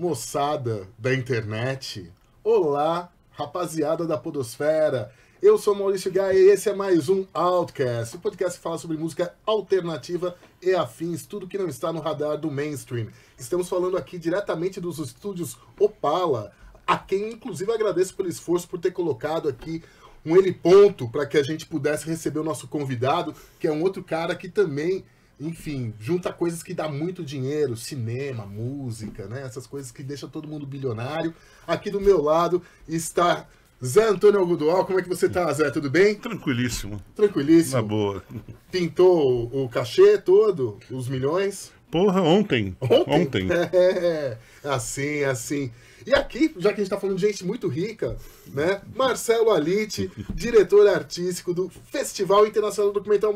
moçada da internet. Olá, rapaziada da podosfera. Eu sou Maurício Gaia e esse é mais um Outcast, o podcast que fala sobre música alternativa e afins, tudo que não está no radar do mainstream. Estamos falando aqui diretamente dos estúdios Opala, a quem inclusive agradeço pelo esforço por ter colocado aqui um heliponto para que a gente pudesse receber o nosso convidado, que é um outro cara que também, enfim, junta coisas que dá muito dinheiro, cinema, música, né? Essas coisas que deixam todo mundo bilionário. Aqui do meu lado está Zé Antônio Algodoal. Como é que você tá, Zé? Tudo bem? Tranquilíssimo. Tranquilíssimo. Na boa. Pintou o cachê todo? Os milhões? Porra, ontem. Ontem? É, assim. E aqui, já que a gente tá falando de gente muito rica, né? Marcelo Alitti, diretor artístico do Festival Internacional do Documentário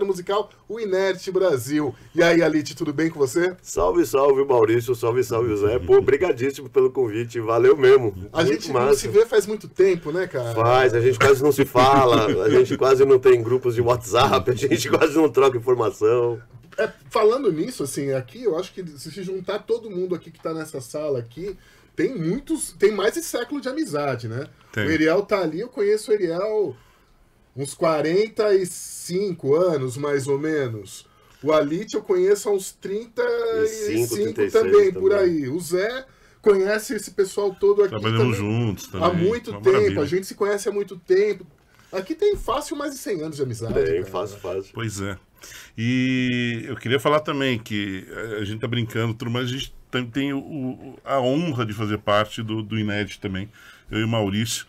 Musical, o Inerte Brasil. E aí, Alitti, tudo bem com você? Salve, Maurício. Salve, Zé. Pô, brigadíssimo pelo convite. Valeu mesmo. A gente não se vê faz muito tempo, né, cara? Faz, a gente quase não se fala, a gente quase não tem grupos de WhatsApp, a gente quase não troca informação. Falando nisso, assim, aqui eu acho que se juntar todo mundo aqui que tá nessa sala aqui, tem mais de século de amizade, né? Tem. O Eriel tá ali, eu conheço o Eriel uns 45 anos, mais ou menos. O Alitti eu conheço há uns 35 também, por aí. O Zé conhece esse pessoal todo aqui Trabalhamos juntos também. Há muito tempo, maravilha. a gente se conhece há muito tempo. Aqui tem fácil mais de 100 anos de amizade. Tem, cara. fácil. Pois é. E eu queria falar também que a gente tá brincando, tudo, mas a gente tem a honra de fazer parte do Inédit também. Eu e o Maurício,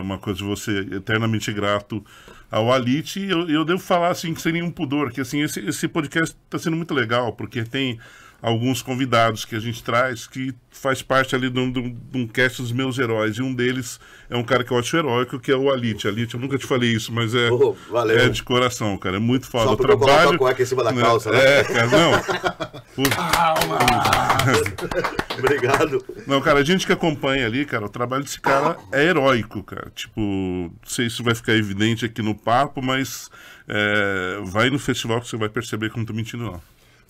uma coisa de você eternamente grato ao Alitti. E eu devo falar assim, sem nenhum pudor, que assim, esse podcast está sendo muito legal, porque tem alguns convidados que a gente traz que faz parte ali de um cast dos meus heróis, e um deles é um cara que eu acho heróico, que é o Alitti. Alitti, eu nunca te falei isso, mas valeu. É de coração, cara, é muito foda. Só porque eu coloco a cueca em cima da calça, né? Cara, não. Calma! Obrigado. Não, cara, a gente que acompanha ali, cara, o trabalho desse cara é heróico, cara. Tipo, não sei se vai ficar evidente aqui no papo, mas vai no festival que você vai perceber que eu não tô mentindo, não.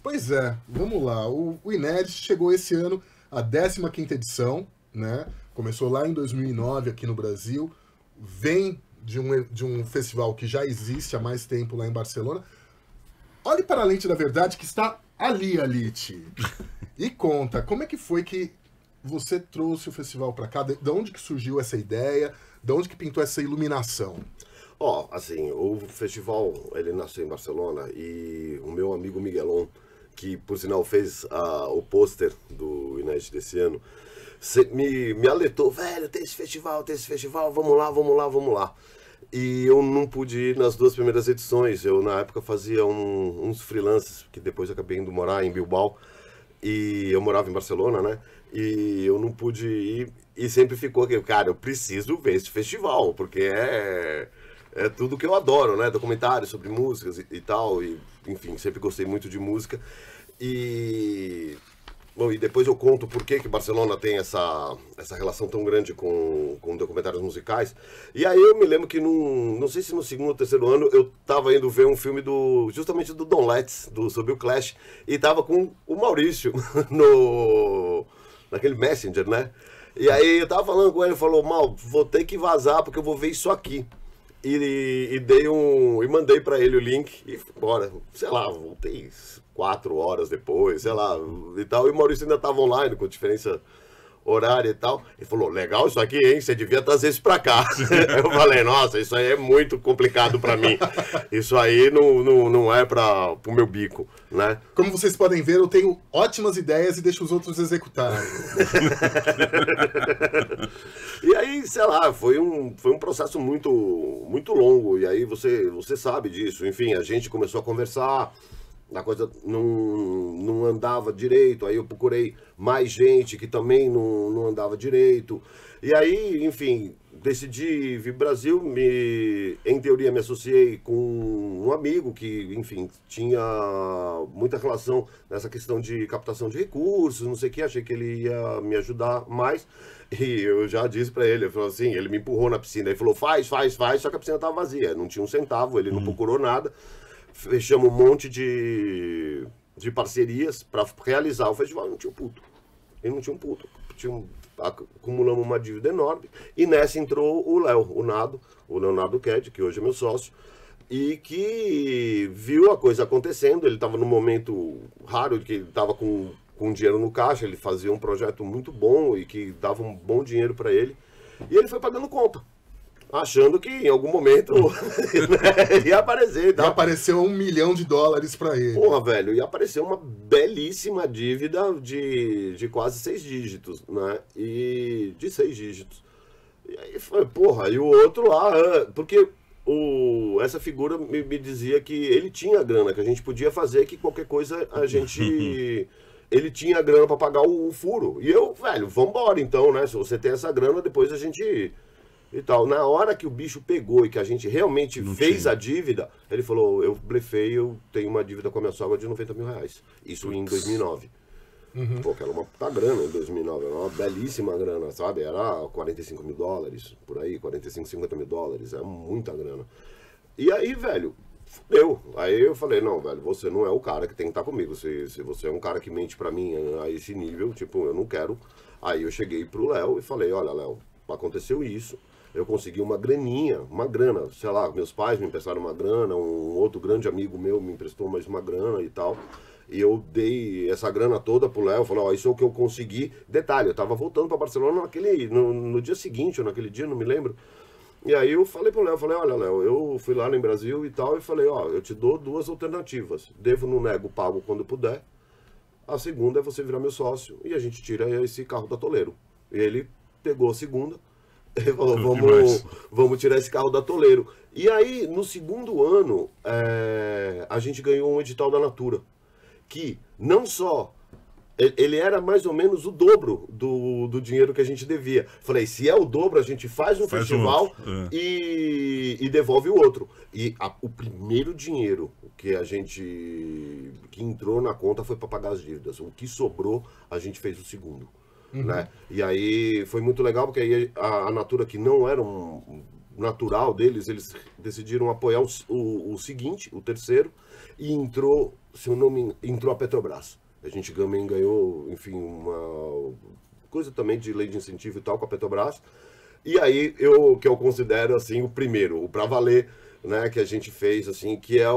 Pois é, vamos lá. O Inédit chegou esse ano à 15ª edição, né? Começou lá em 2009 aqui no Brasil, vem de um festival que já existe há mais tempo lá em Barcelona. Olhe para a lente da verdade que está ali, Alitti. E conta, como é que foi que você trouxe o festival para cá? De onde que surgiu essa ideia? De onde que pintou essa iluminação? Assim, o festival, ele nasceu em Barcelona e o meu amigo Miguelon, que por sinal fez o pôster do Inédit desse ano, me alertou, velho, tem esse festival, vamos lá. E eu não pude ir nas 2 primeiras edições. Eu, na época, fazia uns freelances, que depois acabei indo morar em Bilbao, e eu morava em Barcelona, né? E eu não pude ir, e sempre ficou aqui, cara, eu preciso ver esse festival, porque é tudo que eu adoro, né? Documentários sobre músicas e tal, e enfim, sempre gostei muito de música. E depois eu conto por que Barcelona tem essa relação tão grande com documentários musicais. E aí eu me lembro que não sei se no 2º ou 3º ano eu tava indo ver um filme justamente do Don Letts, sobre o Clash, e tava com o Maurício naquele Messenger, né? E aí eu tava falando com ele, ele falou, Mal, vou ter que vazar porque eu vou ver isso aqui. E mandei pra ele o link e bora, sei lá, voltei 4 horas depois, sei lá, e tal, e o Maurício ainda tava online, com diferença horária e tal. Ele falou, legal isso aqui, hein, você devia trazer isso pra cá. Eu falei, nossa, isso aí é muito complicado pra mim, isso aí não é pro meu bico, né? Como vocês podem ver, eu tenho ótimas ideias e deixo os outros executarem. E aí, sei lá, foi um processo muito, muito longo, e aí você sabe disso. Enfim, a gente começou a conversar, a coisa não andava direito, aí eu procurei mais gente que também não andava direito. E aí, enfim, decidi vir pro Brasil, em teoria me associei com um amigo que, enfim, tinha muita relação nessa questão de captação de recursos, não sei o que, achei que ele ia me ajudar mais. E eu já disse pra ele, falou assim, ele me empurrou na piscina, ele falou, faz, só que a piscina tava vazia, não tinha um centavo, ele não procurou nada. Fechamos um monte de de parcerias para realizar o festival, não tinha um puto. Ele não tinha um puto. Acumulamos uma dívida enorme. E nessa entrou o Léo, o Leonardo Ked, que hoje é meu sócio, e que viu a coisa acontecendo. Ele estava num momento raro, que ele estava com dinheiro no caixa, ele fazia um projeto muito bom e que dava um bom dinheiro para ele. E ele foi pagando conta, achando que em algum momento né, ia aparecer. E apareceu $1 milhão para ele. Porra, velho, ia aparecer uma belíssima dívida de quase 6 dígitos, né? E de 6 dígitos. E aí foi, porra, e o outro lá, porque essa figura me dizia que ele tinha grana, que a gente podia fazer, que qualquer coisa a gente... Ele tinha grana para pagar o furo. E eu, velho, vambora então, né? Se você tem essa grana, depois a gente... E tal. Na hora que o bicho pegou e que a gente realmente fez a dívida, ele falou, eu blefei, eu tenho uma dívida com a minha sogra de R$90 mil. Isso em 2009. Pô, que era uma puta grana em 2009, era uma belíssima grana, sabe? Era $45 mil, por aí, 45, $50 mil, é muita grana. E aí, velho, fudeu. Aí eu falei, não, velho, você não é o cara que tem que estar comigo. Se você é um cara que mente pra mim a esse nível, tipo, eu não quero. Aí eu cheguei pro Léo e falei, olha, Léo, aconteceu isso. Eu consegui uma grana, sei lá, meus pais me emprestaram uma grana, um outro grande amigo meu me emprestou mais uma grana e tal. E eu dei essa grana toda pro Léo, falei, ó, isso é o que eu consegui. Detalhe, eu tava voltando pra Barcelona no dia seguinte, ou naquele dia, não me lembro. E aí eu falei pro Léo, olha, Léo, eu fui lá no Brasil e tal, e falei, ó, eu te dou 2 alternativas. Devo, não nego, pago quando puder. A segunda é você virar meu sócio e a gente tira esse carro da Toleiro. E ele pegou a segunda. Ele falou, vamos tirar esse carro da Toleiro. E aí, no segundo ano, a gente ganhou um edital da Natura, que não só, ele era mais ou menos o dobro do dinheiro que a gente devia. Falei, se é o dobro, a gente faz um festival e devolve o outro. E o primeiro dinheiro que que entrou na conta foi para pagar as dívidas. O que sobrou, a gente fez o segundo. Né? E aí foi muito legal, porque aí a Natura, que não era um natural deles, eles decidiram apoiar o seguinte, o terceiro, e entrou, se eu não me engano, entrou a Petrobras. A gente também ganhou, enfim, uma coisa também de lei de incentivo e tal com a Petrobras. E aí que eu considero assim o primeiro, o pra valer, né, que a gente fez, assim, que é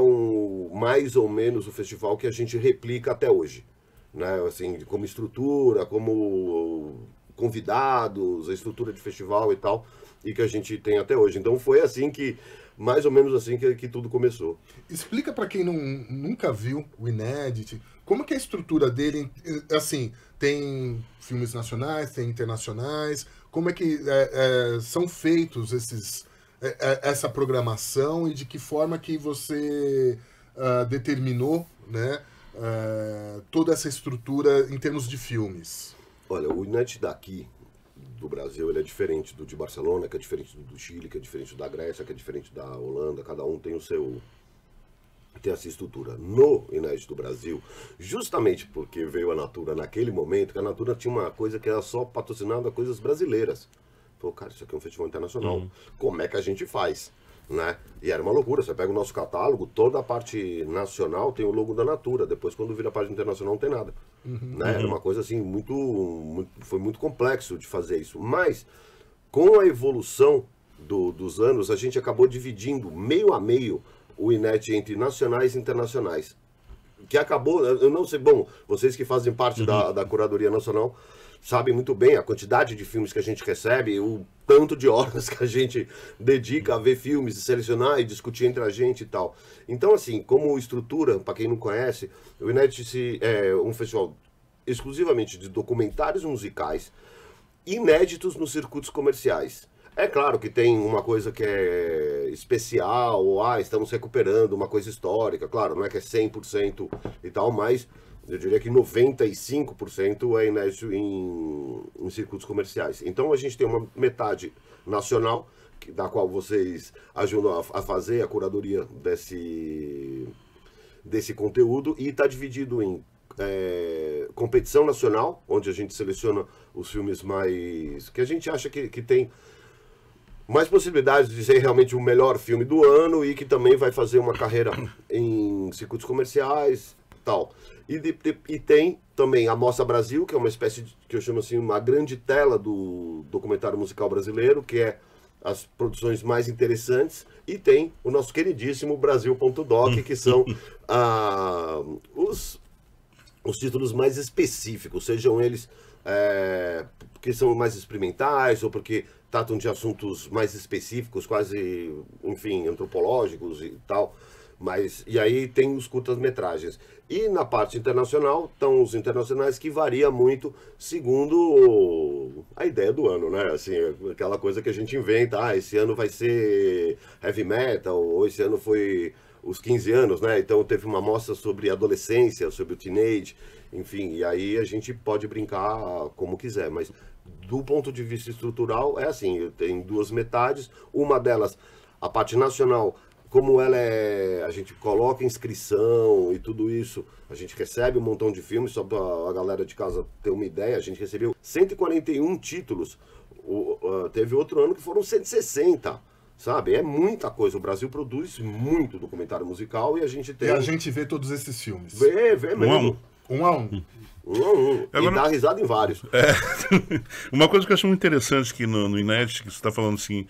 mais ou menos o festival que a gente replica até hoje. Né, assim, como estrutura, como convidados, a estrutura de festival e tal, e que a gente tem até hoje. Então foi assim que, mais ou menos assim que tudo começou. Explica para quem nunca viu o Inédit, como que é a estrutura dele, assim, tem filmes nacionais, tem internacionais, como é que são feitos essa programação e de que forma que você determinou, né, toda essa estrutura em termos de filmes? Olha, o Inédit daqui do Brasil, ele é diferente do de Barcelona, que é diferente do Chile, que é diferente da Grécia, que é diferente da Holanda. Cada um tem tem essa estrutura. No Inédit do Brasil, justamente porque veio a Natura naquele momento, que a Natura tinha uma coisa que era só patrocinada a coisas brasileiras. Falou, cara, isso aqui é um festival internacional. Como é que a gente faz? Né? E era uma loucura, você pega o nosso catálogo, toda a parte nacional tem o logo da Natura, depois quando vira a parte internacional não tem nada. Né? Era uma coisa assim, foi muito complexo de fazer isso, mas com a evolução dos anos, a gente acabou dividindo meio a meio o Inédit entre nacionais e internacionais, que acabou, eu não sei, bom, vocês que fazem parte da curadoria nacional sabem muito bem a quantidade de filmes que a gente recebe, o tanto de horas que a gente dedica a ver filmes, e selecionar e discutir entre a gente e tal. Então, assim, como estrutura, para quem não conhece, o Inédit é um festival exclusivamente de documentários musicais inéditos nos circuitos comerciais. É claro que tem uma coisa que é especial, ou estamos recuperando uma coisa histórica, claro, não é que é 100% e tal, mas eu diria que 95% é inédito em circuitos comerciais. Então a gente tem uma metade nacional, da qual vocês ajudam a fazer a curadoria desse conteúdo, e está dividido em competição nacional, onde a gente seleciona os filmes que a gente acha que tem mais possibilidades de ser realmente o melhor filme do ano e que também vai fazer uma carreira em circuitos comerciais. tal. E tem também a Mostra Brasil, que é uma espécie de, que eu chamo assim, uma grande tela do documentário musical brasileiro, que é as produções mais interessantes, e tem o nosso queridíssimo Brasil.doc, que são os títulos mais específicos, sejam eles porque são mais experimentais ou porque tratam de assuntos mais específicos, quase, enfim, antropológicos e tal. E aí tem os curtas-metragens. E na parte internacional, estão os internacionais, que varia muito segundo a ideia do ano, né? Assim, aquela coisa que a gente inventa, esse ano vai ser heavy metal, ou esse ano foi os 15 anos, né? Então teve uma mostra sobre adolescência, sobre o teenage, enfim, e aí a gente pode brincar como quiser, mas do ponto de vista estrutural é assim, tem duas metades, uma delas, a parte nacional, como ela é, a gente coloca inscrição e tudo isso, a gente recebe um montão de filmes, só para a galera de casa ter uma ideia, a gente recebeu 141 títulos, teve outro ano que foram 160, sabe? É muita coisa, o Brasil produz muito documentário musical e a gente tem... E a gente vê todos esses filmes. Vê mesmo. Um a um. E dá risada em vários. Uma coisa que eu acho muito interessante aqui no Inédit, que você está falando assim,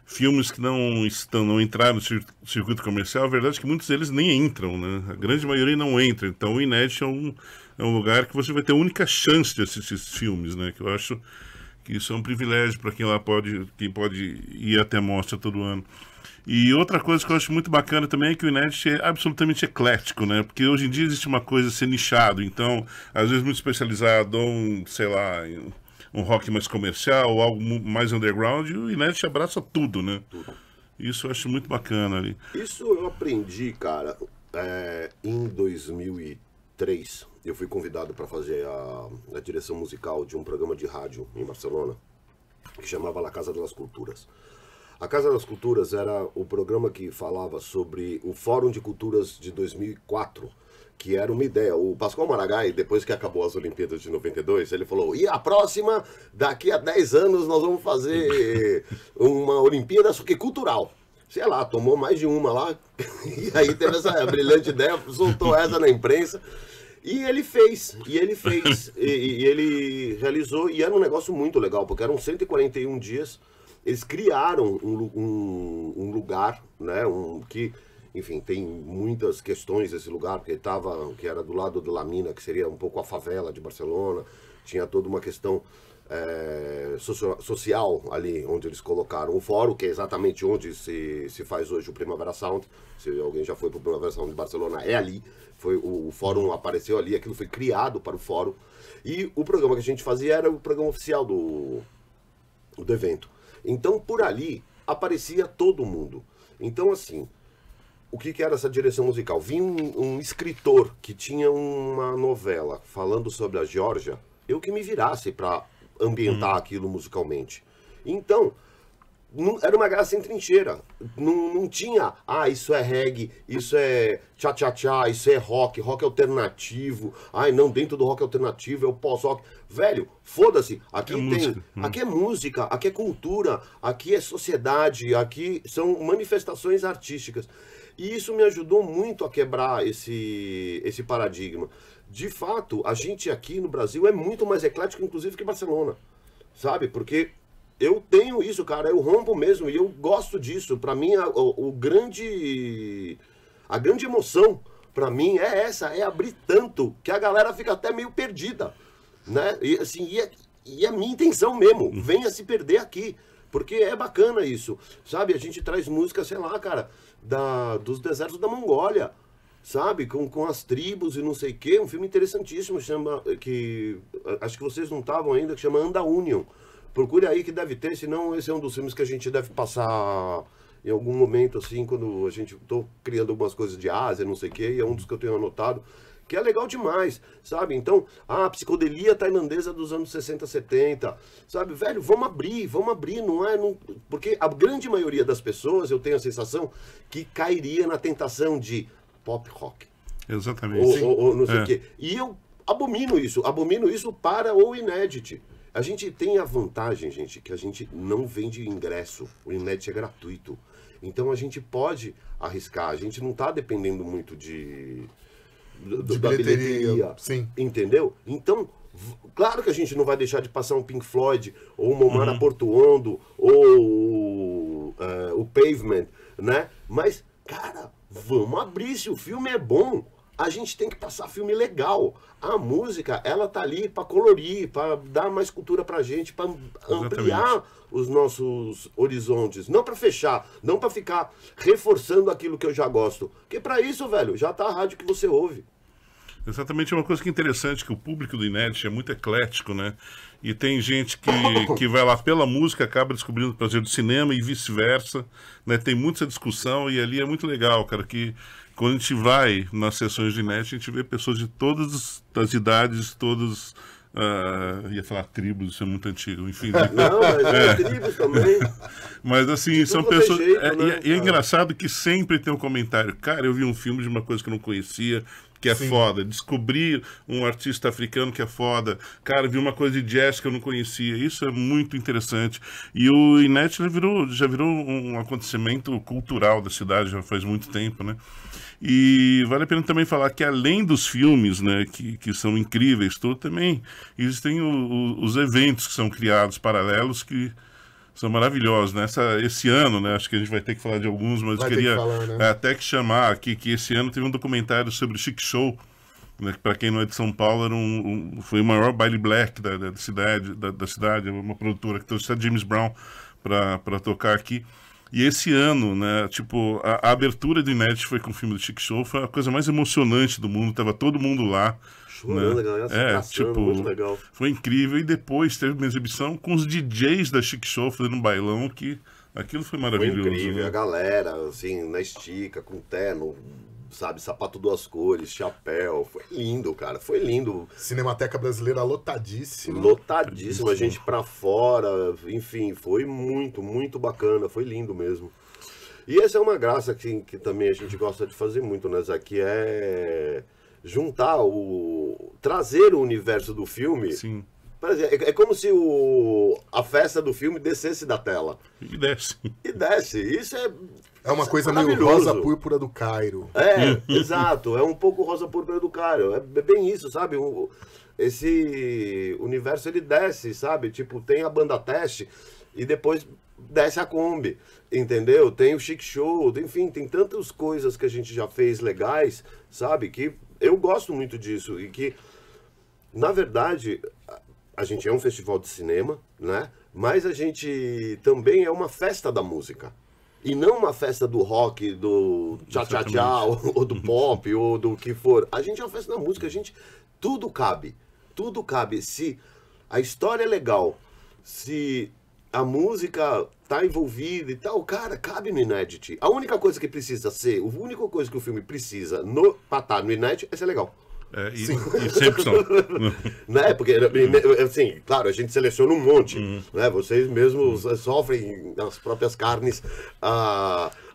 filmes que não entraram no circuito comercial, a verdade é que muitos deles nem entram, né? A grande maioria não entra. Então o Inédit é um lugar que você vai ter a única chance de assistir esses filmes, né? Que eu acho que isso é um privilégio para quem pode ir até a mostra todo ano. E outra coisa que eu acho muito bacana também é que o Inédit é absolutamente eclético, né? Porque hoje em dia existe uma coisa ser nichado, então, às vezes muito especializado, ou sei lá, um rock mais comercial, ou algo mais underground, e o Inédit abraça tudo, né? Tudo. Isso eu acho muito bacana ali. Isso eu aprendi, cara, em 2003. Eu fui convidado para fazer a direção musical de um programa de rádio em Barcelona, que chamava La Casa das Culturas. A Casa das Culturas era o programa que falava sobre o Fórum de Culturas de 2004, que era uma ideia. O Pascoal Maragall, depois que acabou as Olimpíadas de 92, ele falou, e a próxima, daqui a 10 anos, nós vamos fazer uma Olimpíada, só que cultural. Sei lá, tomou mais de uma lá, e aí teve essa brilhante ideia, soltou essa na imprensa, e ele fez, e ele realizou, e era um negócio muito legal, porque eram 141 dias, eles criaram um lugar, né, que, enfim, tem muitas questões esse lugar, porque que era do lado de La Mina, que seria um pouco a favela de Barcelona, tinha toda uma questão social ali, onde eles colocaram o fórum, que é exatamente onde se faz hoje o Primavera Sound. Se alguém já foi para o Primavera Sound de Barcelona, é ali. O fórum apareceu ali, aquilo foi criado para o fórum. E o programa que a gente fazia era o programa oficial do evento. Então, por ali, aparecia todo mundo. Então, assim, o que era essa direção musical? Vinha um escritor que tinha uma novela falando sobre a Geórgia, eu que me virasse para ambientar aquilo musicalmente. Então, era uma guerra sem trincheira. Não tinha, isso é reggae, isso é tchá-tchá-tchá, isso é rock alternativo. Não, dentro do rock alternativo é o pós-rock. Velho, foda-se, aqui aqui é música, aqui é cultura, aqui é sociedade, aqui são manifestações artísticas. E isso me ajudou muito a quebrar esse paradigma. De fato, a gente aqui no Brasil é muito mais eclético, inclusive, que Barcelona, sabe? Porque eu tenho isso, cara, eu rompo mesmo e eu gosto disso. Pra mim, a grande emoção, pra mim, é essa, é abrir tanto que a galera fica até meio perdida, né? E assim, e a minha intenção mesmo, venha se perder aqui, porque é bacana isso, sabe? A gente traz música, sei lá, cara, dos desertos da Mongólia, sabe? Com as tribos e não sei o quê. Um filme interessantíssimo, acho que vocês não estavam ainda, que chama Anda Union. Procure aí que deve ter, senão esse é um dos filmes que a gente deve passar em algum momento, assim, quando a gente tô criando algumas coisas de Ásia, não sei o quê, e é um dos que eu tenho anotado, que é legal demais, sabe? Então, a psicodelia tailandesa dos anos 60, 70, sabe? Velho, vamos abrir, porque a grande maioria das pessoas, eu tenho a sensação, que cairia na tentação de pop rock. Exatamente. Ou não sei o quê. E eu abomino isso para o Inédit. A gente tem a vantagem, gente, que a gente não vende ingresso. O Inédit é gratuito. Então a gente pode arriscar. A gente não está dependendo muito da bilheteria. Sim. Entendeu? Então, claro que a gente não vai deixar de passar um Pink Floyd, ou uma Mara Portuondo, ou o Pavement, né? Mas, cara, vamos abrir, se o filme é bom, a gente tem que passar filme legal. A música, ela tá ali para colorir, para dar mais cultura pra gente, para ampliar os nossos horizontes, não para fechar, não para ficar reforçando aquilo que eu já gosto. Porque para isso, velho, já tá a rádio que você ouve. Exatamente, é uma coisa que é interessante, que o público do Inédit é muito eclético, né? E tem gente que vai lá pela música, acaba descobrindo o prazer do cinema e vice-versa, né? Tem muita discussão e ali é muito legal, cara, que quando a gente vai nas sessões de Inédit, a gente vê pessoas de todas as idades, todas... ia falar tribos, isso é muito antigo, enfim. Não, mas tribos também. Mas assim, de são pessoas. Jeito, né? E é engraçado que sempre tem um comentário. Cara, eu vi um filme de uma coisa que eu não conhecia, que é foda. Descobri um artista africano que é foda. Cara, vi uma coisa de jazz que eu não conhecia. Isso é muito interessante. E o Inédit já virou um acontecimento cultural da cidade já faz muito tempo, né? E vale a pena também falar que além dos filmes, né, que são incríveis, tudo, também existem os eventos que são criados paralelos que são maravilhosos, né? Esse ano, né, acho que a gente vai ter que falar de alguns, mas eu queria até que chamar aqui que esse ano teve um documentário sobre o Chic Show, né, que para quem não é de São Paulo foi o maior baile black da cidade, uma produtora que trouxe a James Brown para tocar aqui. E esse ano, né, tipo, a abertura do Inédit foi com o filme do Chic Show, foi a coisa mais emocionante do mundo, tava todo mundo lá. Chorando, né? Galera, tipo, muito legal. Foi incrível. E depois teve uma exibição com os DJs da Chic Show fazendo um bailão, que aquilo foi maravilhoso. Foi incrível, né? A galera, assim, na estica, com terno, sabe, sapato duas cores, chapéu, foi lindo, cara, foi lindo. Cinemateca Brasileira lotadíssima. Lotadíssima, gente pra fora, enfim, foi muito, muito bacana, foi lindo mesmo. E essa é uma graça que também a gente gosta de fazer muito, né, Zé, que é juntar trazer o universo do filme. Sim. É como se a festa do filme descesse da tela. E desce. Isso é uma coisa meio rosa púrpura do Cairo. Exato. É um pouco rosa púrpura do Cairo. É bem isso, sabe? Esse universo, ele desce, sabe? Tipo, tem a banda teste e depois desce a Kombi, entendeu? Tem o Chic Show, enfim, tem tantas coisas que a gente já fez legais, sabe? Que eu gosto muito disso e que, na verdade... A gente é um festival de cinema, né? Mas a gente também é uma festa da música. E não uma festa do rock, do tchá-tchá-tchá, ou do pop, ou do que for. A gente é uma festa da música, tudo cabe. Tudo cabe. Se a história é legal, se a música tá envolvida e tal, cara, cabe no Inédit. A única coisa que precisa ser, a única coisa que o filme precisa pra estar no Inédit é ser legal. E sempre são. Né? Porque, assim, claro, a gente seleciona um monte. Né? Vocês mesmos sofrem nas próprias carnes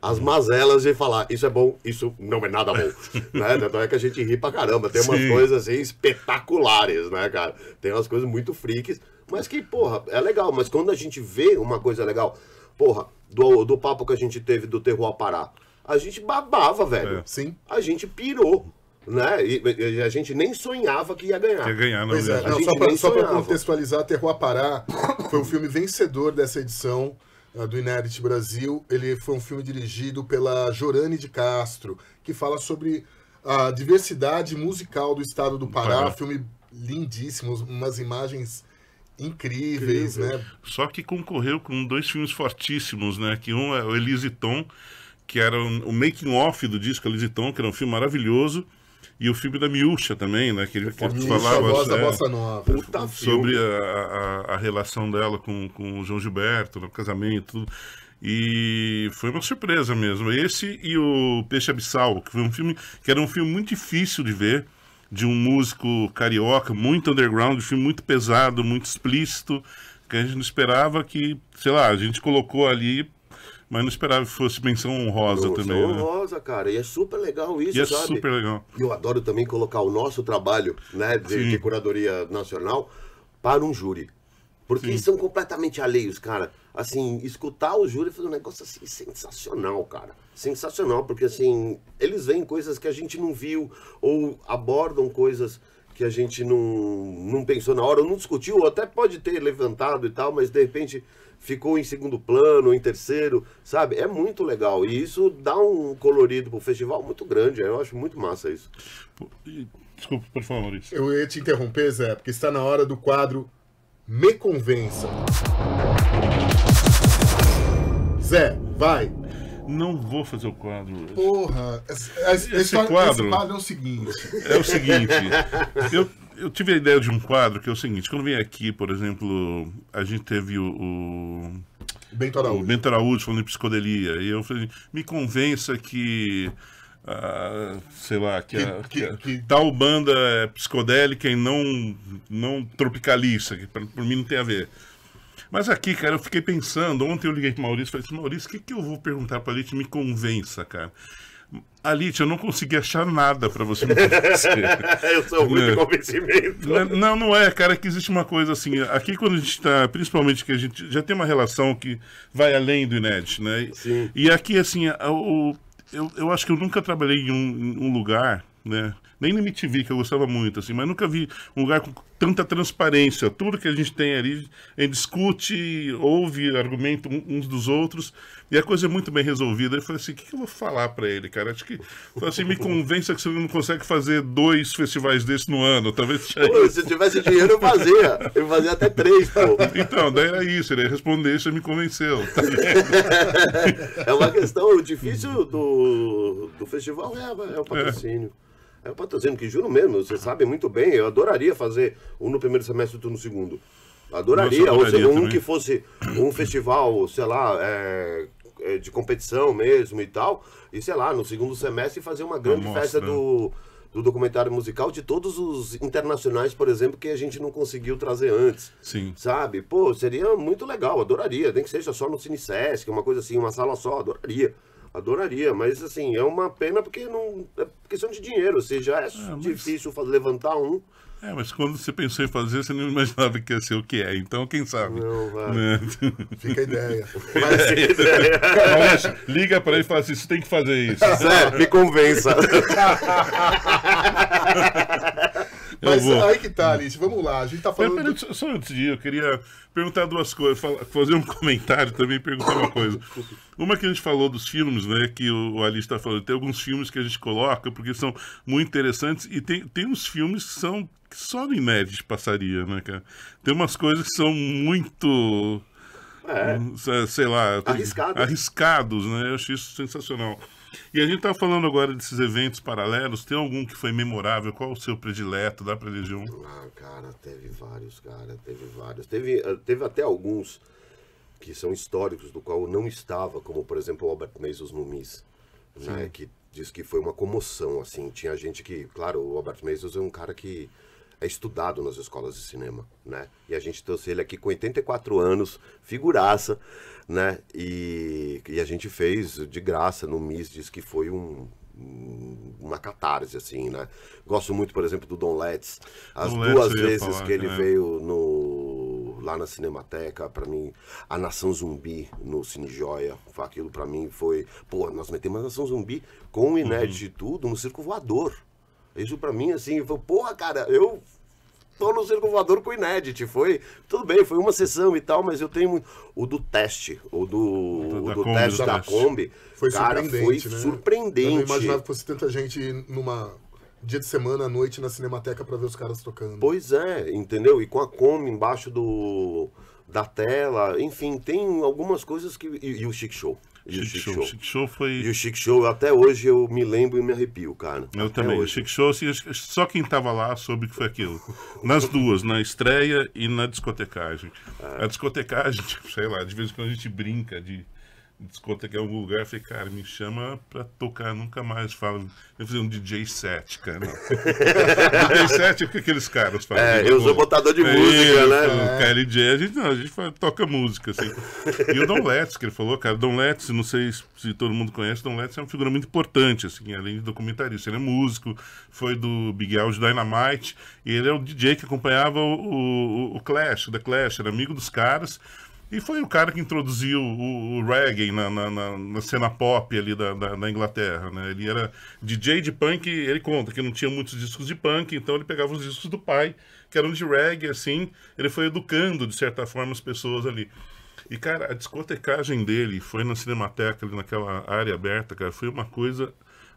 as mazelas de falar isso é bom, isso não é nada bom. Né? Então é que a gente ri pra caramba. Tem umas coisas assim espetaculares, né, cara? Tem umas coisas muito freaks, mas que, porra, é legal. Mas quando a gente vê uma coisa legal, porra, do papo que a gente teve do Terroir Pará, a gente babava, velho. Sim. A gente pirou. Né? E a gente nem sonhava que ia ganhar. Ia ganhar, não. Pois é. Não, só para contextualizar, Terroir Pará foi um filme vencedor dessa edição do Inédit Brasil. Ele foi um filme dirigido pela Jorane de Castro, que fala sobre a diversidade musical do estado do Pará. Filme lindíssimo, umas imagens incríveis, né? Só que concorreu com dois filmes fortíssimos, né? Que um é o Elise Tom, que era o making off do disco Elise Tom, que era um filme maravilhoso. E o filme da Miúcha também, né? Que falava voz da Bossa Nova. Sobre a relação dela com o João Gilberto, no casamento, tudo. E foi uma surpresa mesmo. Esse e o Peixe Abissal, que foi um filme que era um filme muito difícil de ver, de um músico carioca, muito underground, um filme muito pesado, muito explícito, que a gente não esperava que, sei lá, a gente colocou ali. Mas não esperava que fosse menção honrosa também. Menção honrosa, cara. E é super legal isso, sabe? É super legal. Eu adoro também colocar o nosso trabalho, né, de curadoria nacional para um júri. Porque Sim. são completamente alheios, cara. Assim, escutar o Júlio foi um negócio assim sensacional, cara. Sensacional, porque assim, eles veem coisas que a gente não viu, ou abordam coisas que a gente não pensou na hora, ou não discutiu, ou até pode ter levantado e tal, mas de repente ficou em segundo plano, em terceiro, sabe? É muito legal. E isso dá um colorido pro festival muito grande. Eu acho muito massa isso. Desculpa, pode falar, Maurício. Eu ia te interromper, Zé, porque está na hora do quadro Me Convença. Zé, vai. Não vou fazer o quadro hoje. Porra, Esse quadro é o seguinte. é o seguinte, eu tive a ideia de um quadro que é o seguinte, quando vem aqui, por exemplo, a gente teve o Bento Araújo. Bento Araújo falando de psicodelia, e eu falei, me convença que, sei lá, que tal banda é psicodélica e não tropicalista, que por mim não tem a ver. Mas aqui, cara, eu fiquei pensando, ontem eu liguei pro Maurício e falei assim, Maurício, o que eu vou perguntar pra Lite? Me convença, cara. A Lite, eu não consegui achar nada pra você me convencer. Eu sou ruim de convencimento. Não é, cara, que existe uma coisa assim, aqui quando a gente tá, principalmente que a gente já tem uma relação que vai além do inédito, né? Sim. E aqui, assim, eu acho que eu nunca trabalhei em um lugar, né? Nem no MTV, que eu gostava muito, assim, mas nunca vi um lugar com tanta transparência. Tudo que a gente tem ali, a gente discute, ouve, argumenta uns dos outros, e a coisa é muito bem resolvida. Eu falei assim, o que eu vou falar pra ele, cara? Acho que, assim, me convença que você não consegue fazer 2 festivais desses no ano, talvez... Pô, se eu tivesse dinheiro, eu fazia. Eu fazia até 3, pô. Então, daí era isso, ele ia responder, você me convenceu. Tá É uma questão difícil do festival, é o patrocínio. É o patrocínio, que juro mesmo, você sabe muito bem, eu adoraria fazer um no primeiro semestre e outro no segundo. Adoraria, Nossa, ou seja, um também. que fosse um festival, sei lá, de competição mesmo e tal, e sei lá, no segundo semestre fazer uma grande Mostra. festa do documentário musical de todos os internacionais, por exemplo, que a gente não conseguiu trazer antes. Sim. Sabe? Pô, seria muito legal, adoraria, nem que seja só no Cine Sesc, uma coisa assim, uma sala só, adoraria. Adoraria, mas assim, é uma pena porque não. É questão de dinheiro, ou seja, é mas- difícil levantar um. Mas quando você pensou em fazer, você não imaginava que ia ser o que é, então quem sabe? Não, vai. Né? Fica a ideia. Maurício, liga pra ele e fala assim, você tem que fazer isso. Zé, me convença. Eu Mas vou. aí que tá, Alice, vamos lá. A gente tá Mas, falando. peraí, só antes de ir, eu queria perguntar 2 coisas, fazer um comentário também e perguntar uma coisa. Uma que a gente falou dos filmes, né, que o Alice está falando, tem alguns filmes que a gente coloca porque são muito interessantes e tem uns filmes que são que só no inédito passaria, né, cara? Tem umas coisas que são muito, sei lá, arriscados, né? Eu acho isso sensacional. E a gente tá falando agora desses eventos paralelos, tem algum que foi memorável? Qual o seu predileto? Dá pra eleger um? Ah, cara, teve vários, Teve até alguns que são históricos, do qual eu não estava, como por exemplo o Albert Maysles no Miss, né, que diz que foi uma comoção, assim, tinha gente que, claro, o Albert Maysles é um cara que é estudado nas escolas de cinema, né, e a gente trouxe ele aqui com 84 anos, figuraça, né, e a gente fez de graça no Miss, diz que foi uma catarse, assim, né. Gosto muito, por exemplo, do Don Letts, as Don Letts, duas eu ia vezes falar, que ele veio lá na Cinemateca, pra mim, a Nação Zumbi no Cine Joia, aquilo pra mim foi, pô, nós metemos a Nação Zumbi com o inédito e tudo no Circo Voador. Isso pra mim, assim, foi, porra, cara, eu tô no Circo Voador com o inédito, foi, tudo bem, foi uma sessão e tal, mas eu tenho muito, o do teste, o do teste da Kombi, Foi cara, surpreendente, foi né? surpreendente. Eu não imaginava que fosse tanta gente numa dia de semana à noite na Cinemateca pra ver os caras tocando. Pois é, entendeu? E com a Kombi embaixo da tela, enfim, tem algumas coisas que... E o Chic Show. Chic Show foi... E o Chic Show, até hoje eu me lembro e me arrepio, cara. Eu Até também. O hoje. Chic Show, assim, só quem tava lá soube que foi aquilo. Nas duas, na estreia e na discotecagem. A discotecagem, tipo, sei lá, de vez em quando a gente brinca de discoteca em algum lugar. Eu falei, cara, me chama pra tocar, nunca mais fala. Eu fazer um DJ set, cara. DJ set é o que aqueles caras fazem. Eu sou botador de música, né? KLJ, a gente toca música, assim. E o Don Letts, que ele falou, cara, Don Letts, não sei se todo mundo conhece, Don Letts é uma figura muito importante, assim, além de documentarista. Ele é músico, foi do Big Al de Dynamite, e ele é o DJ que acompanhava o Clash, The Clash, era amigo dos caras. E foi o cara que introduziu o reggae na cena pop ali da Inglaterra, né? Ele era DJ de punk, ele conta que não tinha muitos discos de punk, então ele pegava os discos do pai, que eram de reggae, assim, ele foi educando, de certa forma, as pessoas ali. E, cara, a discotecagem dele foi na Cinemateca, ali naquela área aberta, cara, foi uma coisa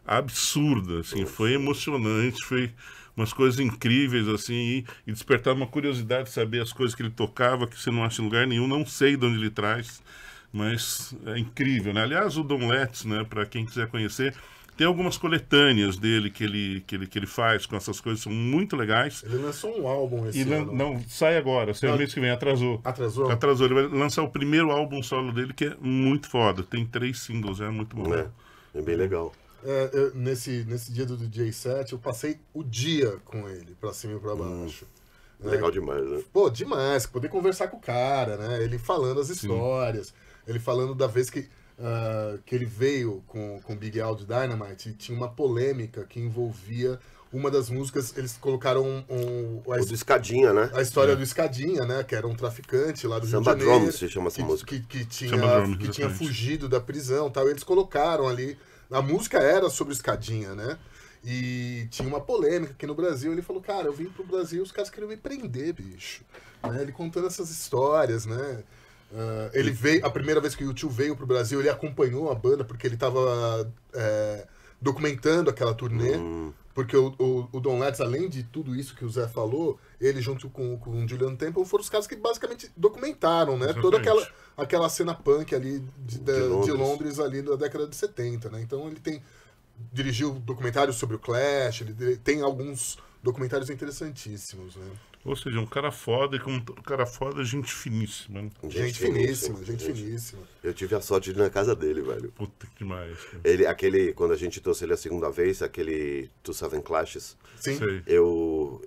absurda, assim, foi emocionante, foi umas coisas incríveis, assim, e despertar uma curiosidade de saber as coisas que ele tocava, que você não acha em lugar nenhum, não sei de onde ele traz, mas é incrível, né? Aliás, o Don Letts, né, para quem quiser conhecer, tem algumas coletâneas dele que ele faz com essas coisas, são muito legais. Ele lançou um álbum esse ano. Não, sai agora, sai o mês que vem, atrasou. Atrasou, ele vai lançar o primeiro álbum solo dele, que é muito foda, tem 3 singles, é muito bom. É bem legal. Nesse dia do DJ set, eu passei o dia com ele, pra cima e pra baixo. Legal demais, né? Pô, demais, poder conversar com o cara, né? Ele falando as histórias, ele falando da vez que ele veio com o Big Al de Dynamite, e tinha uma polêmica que envolvia uma das músicas, eles colocaram o do Escadinha, né? A história do Escadinha, né? Que era um traficante lá do Rio de Samba Janeiro. Drums se chama essa música. Que tinha fugido da prisão e tal. Eles colocaram ali. A música era sobre Escadinha, né? E tinha uma polêmica aqui no Brasil. Ele falou, cara, eu vim pro Brasil e os caras queriam me prender, bicho. Né? Ele contando essas histórias, né? Ele veio, a primeira vez que o U2 veio pro Brasil, ele acompanhou a banda porque ele tava documentando aquela turnê. Porque o Don Letts, além de tudo isso que o Zé falou, ele junto com o Julian Temple foram os caras que basicamente documentaram, né? Toda aquela cena punk ali de Londres ali da década de 70, né? Então ele dirigiu documentários sobre o Clash, ele tem alguns documentários interessantíssimos, né? Ou seja, um cara foda, e como todo cara foda, gente finíssima. Né? Gente finíssima. Eu tive a sorte de ir na casa dele, velho. Puta que demais. Quando a gente trouxe ele a segunda vez, aquele To Seven Clashes. Sim. Eu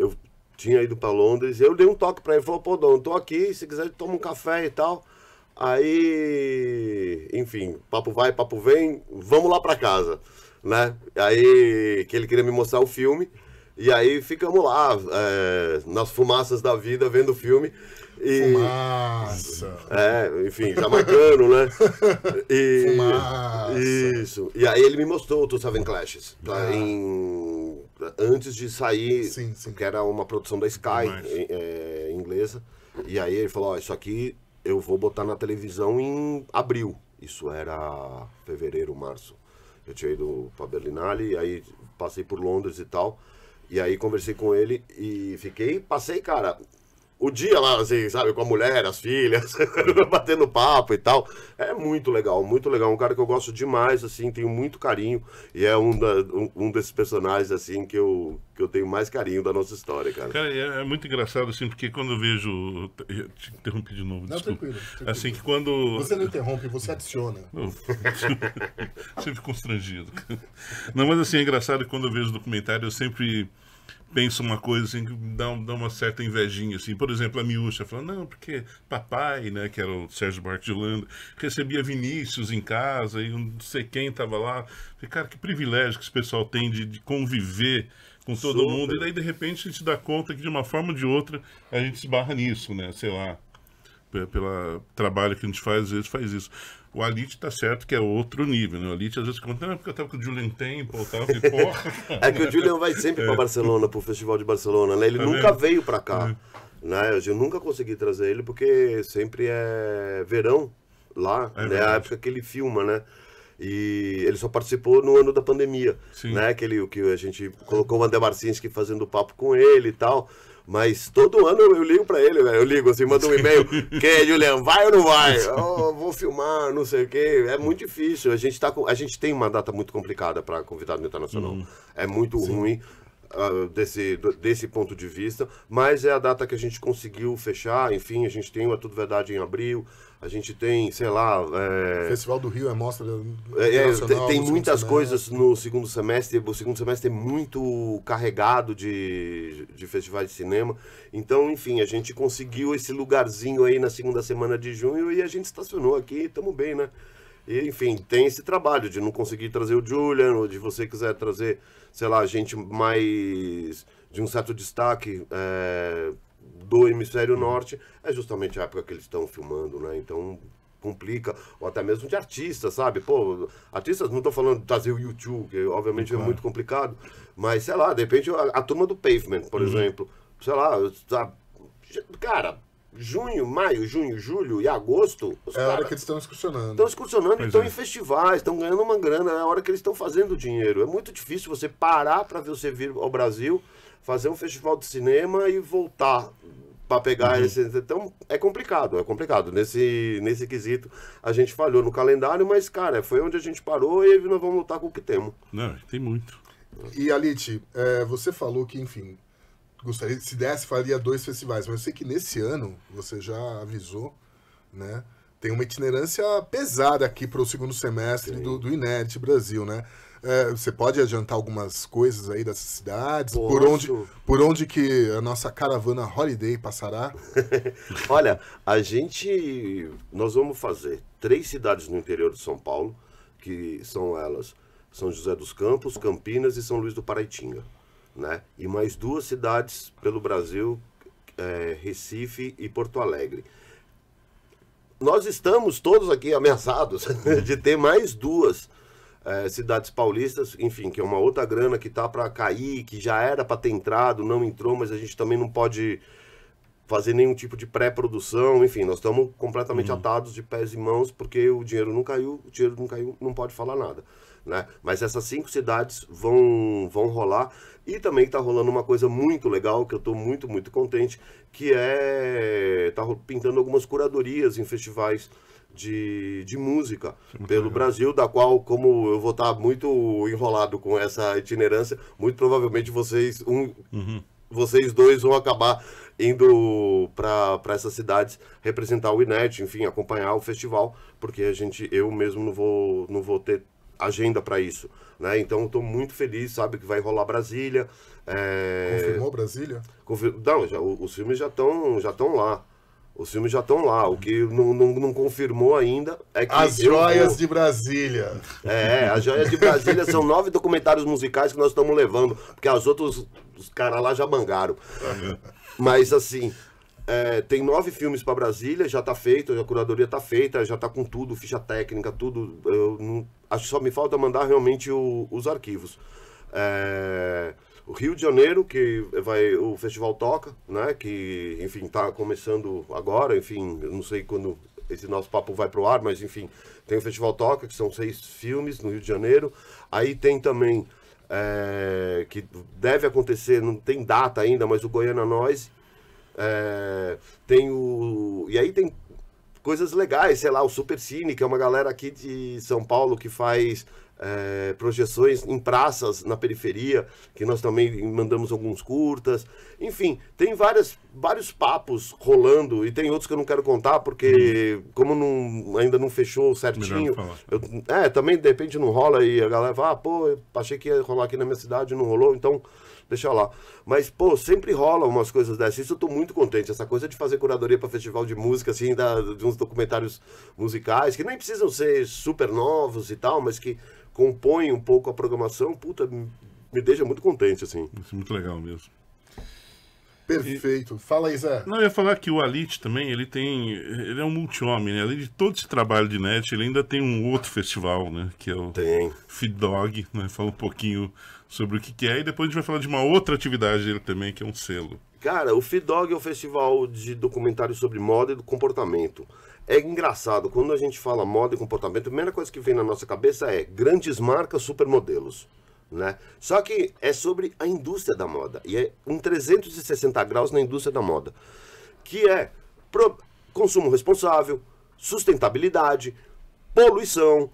tinha ido pra Londres, eu dei um toque pra ele, falou, pô, Dom, tô aqui, se quiser toma um café e tal. Aí, enfim, papo vai, papo vem, vamos lá pra casa, né? Aí, que ele queria me mostrar o filme. E aí ficamos lá, nas fumaças da vida, vendo o filme. Fumaça! Enfim, jamaicano, né? Fumaça! Isso. E aí ele me mostrou o Two Seven Clashes. Antes de sair, sim. que era uma produção da Sky, inglesa. E aí ele falou, isso aqui eu vou botar na televisão em abril. Isso era fevereiro, março. Eu tinha ido pra Berlinale, e aí passei por Londres e tal. E aí conversei com ele e passei, cara, o dia lá, assim, sabe, com a mulher, as filhas, batendo papo e tal. É muito legal, um cara que eu gosto demais, assim, tenho muito carinho. E é um desses personagens, assim, que eu tenho mais carinho da nossa história, cara. Cara, é muito engraçado, assim, porque quando eu vejo... Eu te interrompi de novo, desculpa. Tranquilo. Assim, que quando... Você não interrompe, você adiciona. Sempre constrangido. Não, mas assim, é engraçado que quando eu vejo o documentário, eu sempre penso uma coisa assim, que dá uma certa invejinha, assim. Por exemplo, a Miúcha falando, não, porque papai, né, que era o Sérgio Buarque de Holanda, recebia Vinícius em casa e não sei quem estava lá. Falei, cara, que privilégio que esse pessoal tem de conviver com todo mundo. E daí, de repente, a gente dá conta que, de uma forma ou de outra, a gente se barra nisso, né? Sei lá, pelo trabalho que a gente faz, às vezes faz isso. O Alit tá certo que é outro nível, né? O Alit às vezes conta, porque eu tava com o Julian Temple e tal, que porra. É que o Julian vai sempre pra Barcelona, pro Festival de Barcelona, né? Ele nunca veio pra cá, né? Eu nunca consegui trazer ele, porque sempre é verão lá, né? A época que ele filma, né? E ele só participou no ano da pandemia, né? Que a gente colocou o André Marcinski fazendo papo com ele e tal. Mas todo ano eu ligo pra ele, velho. Eu ligo assim, mando um e-mail. Que, Julian, vai ou não vai? Vou filmar, não sei o quê. É muito difícil. A gente tem uma data muito complicada pra convidado internacional. É muito ruim. desse ponto de vista, mas é a data que a gente conseguiu fechar. Enfim, a gente tem o É Tudo Verdade em abril, a gente tem, sei lá... O Festival do Rio é mostra internacional. Tem muitas coisas no segundo semestre. O segundo semestre é muito carregado de festivais de cinema. Então, enfim, a gente conseguiu esse lugarzinho aí na segunda semana de junho e a gente estacionou aqui e estamos bem, né? E, enfim, tem esse trabalho de não conseguir trazer o Julian, ou de você quiser trazer, sei lá, gente mais de um certo destaque do Hemisfério Norte, é justamente a época que eles estão filmando, né? Então complica, ou até mesmo de artistas, sabe? Pô, artistas, não estou falando de trazer o YouTube, que obviamente é muito complicado, mas sei lá, de repente a turma do Pavement, por exemplo, sei lá, cara... Maio, junho, julho e agosto... É a hora que eles estão excursionando. Estão excursionando e estão em festivais, estão ganhando uma grana, é a hora que eles estão fazendo dinheiro. É muito difícil você parar para ver você vir ao Brasil, fazer um festival de cinema e voltar para pegar esse... Então, é complicado. Nesse quesito, a gente falhou no calendário, mas, cara, foi onde a gente parou e nós vamos lutar com o que temos. Não, tem muito. E, Alit, você falou que, enfim... Gostaria, se desse, faria 2 festivais, mas eu sei que nesse ano, você já avisou, né? Tem uma itinerância pesada aqui para o segundo semestre do Inédit Brasil, né? Você pode adiantar algumas coisas aí dessas cidades? Por onde que a nossa caravana Holiday passará? Olha, nós vamos fazer 3 cidades no interior de São Paulo, que são elas, São José dos Campos, Campinas e São Luís do Paraitinga. Né? E mais 2 cidades pelo Brasil, Recife e Porto Alegre. Nós estamos todos aqui ameaçados de ter mais 2 cidades paulistas, enfim, que é uma outra grana que tá para cair, que já era para ter entrado, não entrou, mas a gente também não pode fazer nenhum tipo de pré-produção, enfim, nós estamos completamente atados de pés e mãos, porque o dinheiro não caiu, não pode falar nada. Né? Mas essas 5 cidades vão rolar. E também está rolando uma coisa muito legal, que eu estou muito, muito contente, que tá pintando algumas curadorias em festivais de música pelo Brasil, da qual, como eu vou estar muito enrolado com essa itinerância, muito provavelmente vocês 2 vão acabar indo para essas cidades representar o Inédit, enfim, acompanhar o festival, porque eu mesmo não vou ter agenda para isso, né? Então estou muito feliz, sabe, que vai rolar Brasília. Confirmou Brasília? Não, os filmes já estão lá. Os filmes já estão lá. O que não confirmou ainda é que... As Joias de Brasília. As Joias de Brasília são 9 documentários musicais que nós estamos levando, porque os outros, os caras lá já mangaram. Mas assim... tem 9 filmes para Brasília, já está feito, a curadoria está feita, já está com tudo, ficha técnica, tudo. Acho que só me falta mandar realmente os arquivos. O Rio de Janeiro, que o festival toca, né? Que, enfim, está começando agora, enfim, eu não sei quando esse nosso papo vai pro ar, mas enfim, tem o Festival Toca, que são 6 filmes no Rio de Janeiro. Aí tem também, que deve acontecer, não tem data ainda, mas o Goiânia Noise. E aí tem coisas legais, sei lá, o Supercine, que é uma galera aqui de São Paulo que faz projeções em praças na periferia, que nós também mandamos alguns curtas. Enfim, tem vários papos rolando, e tem outros que eu não quero contar, porque como ainda não fechou certinho, também de repente não rola e a galera fala, pô, achei que ia rolar aqui na minha cidade, não rolou, então deixa lá. Mas, pô, sempre rola umas coisas dessas. Isso eu tô muito contente. Essa coisa de fazer curadoria para festival de música, assim, de uns documentários musicais, que nem precisam ser super novos e tal, mas que compõem um pouco a programação, puta, me deixa muito contente, assim. Isso é muito legal mesmo. Perfeito. Fala aí, Zé. Não, eu ia falar que o Alit também, ele é um multi-homem, né? Além de todo esse trabalho de net, ele ainda tem um outro festival, né? Que é o Feed Dog, né? Fala um pouquinho sobre o que é, e depois a gente vai falar de uma outra atividade dele também, que é um selo. Cara, o Feed Dog é um festival de documentários sobre moda e do comportamento. É engraçado, quando a gente fala moda e comportamento, a primeira coisa que vem na nossa cabeça é grandes marcas, supermodelos. Né? Só que é sobre a indústria da moda, e é um 360 graus na indústria da moda, que é consumo responsável, sustentabilidade, poluição,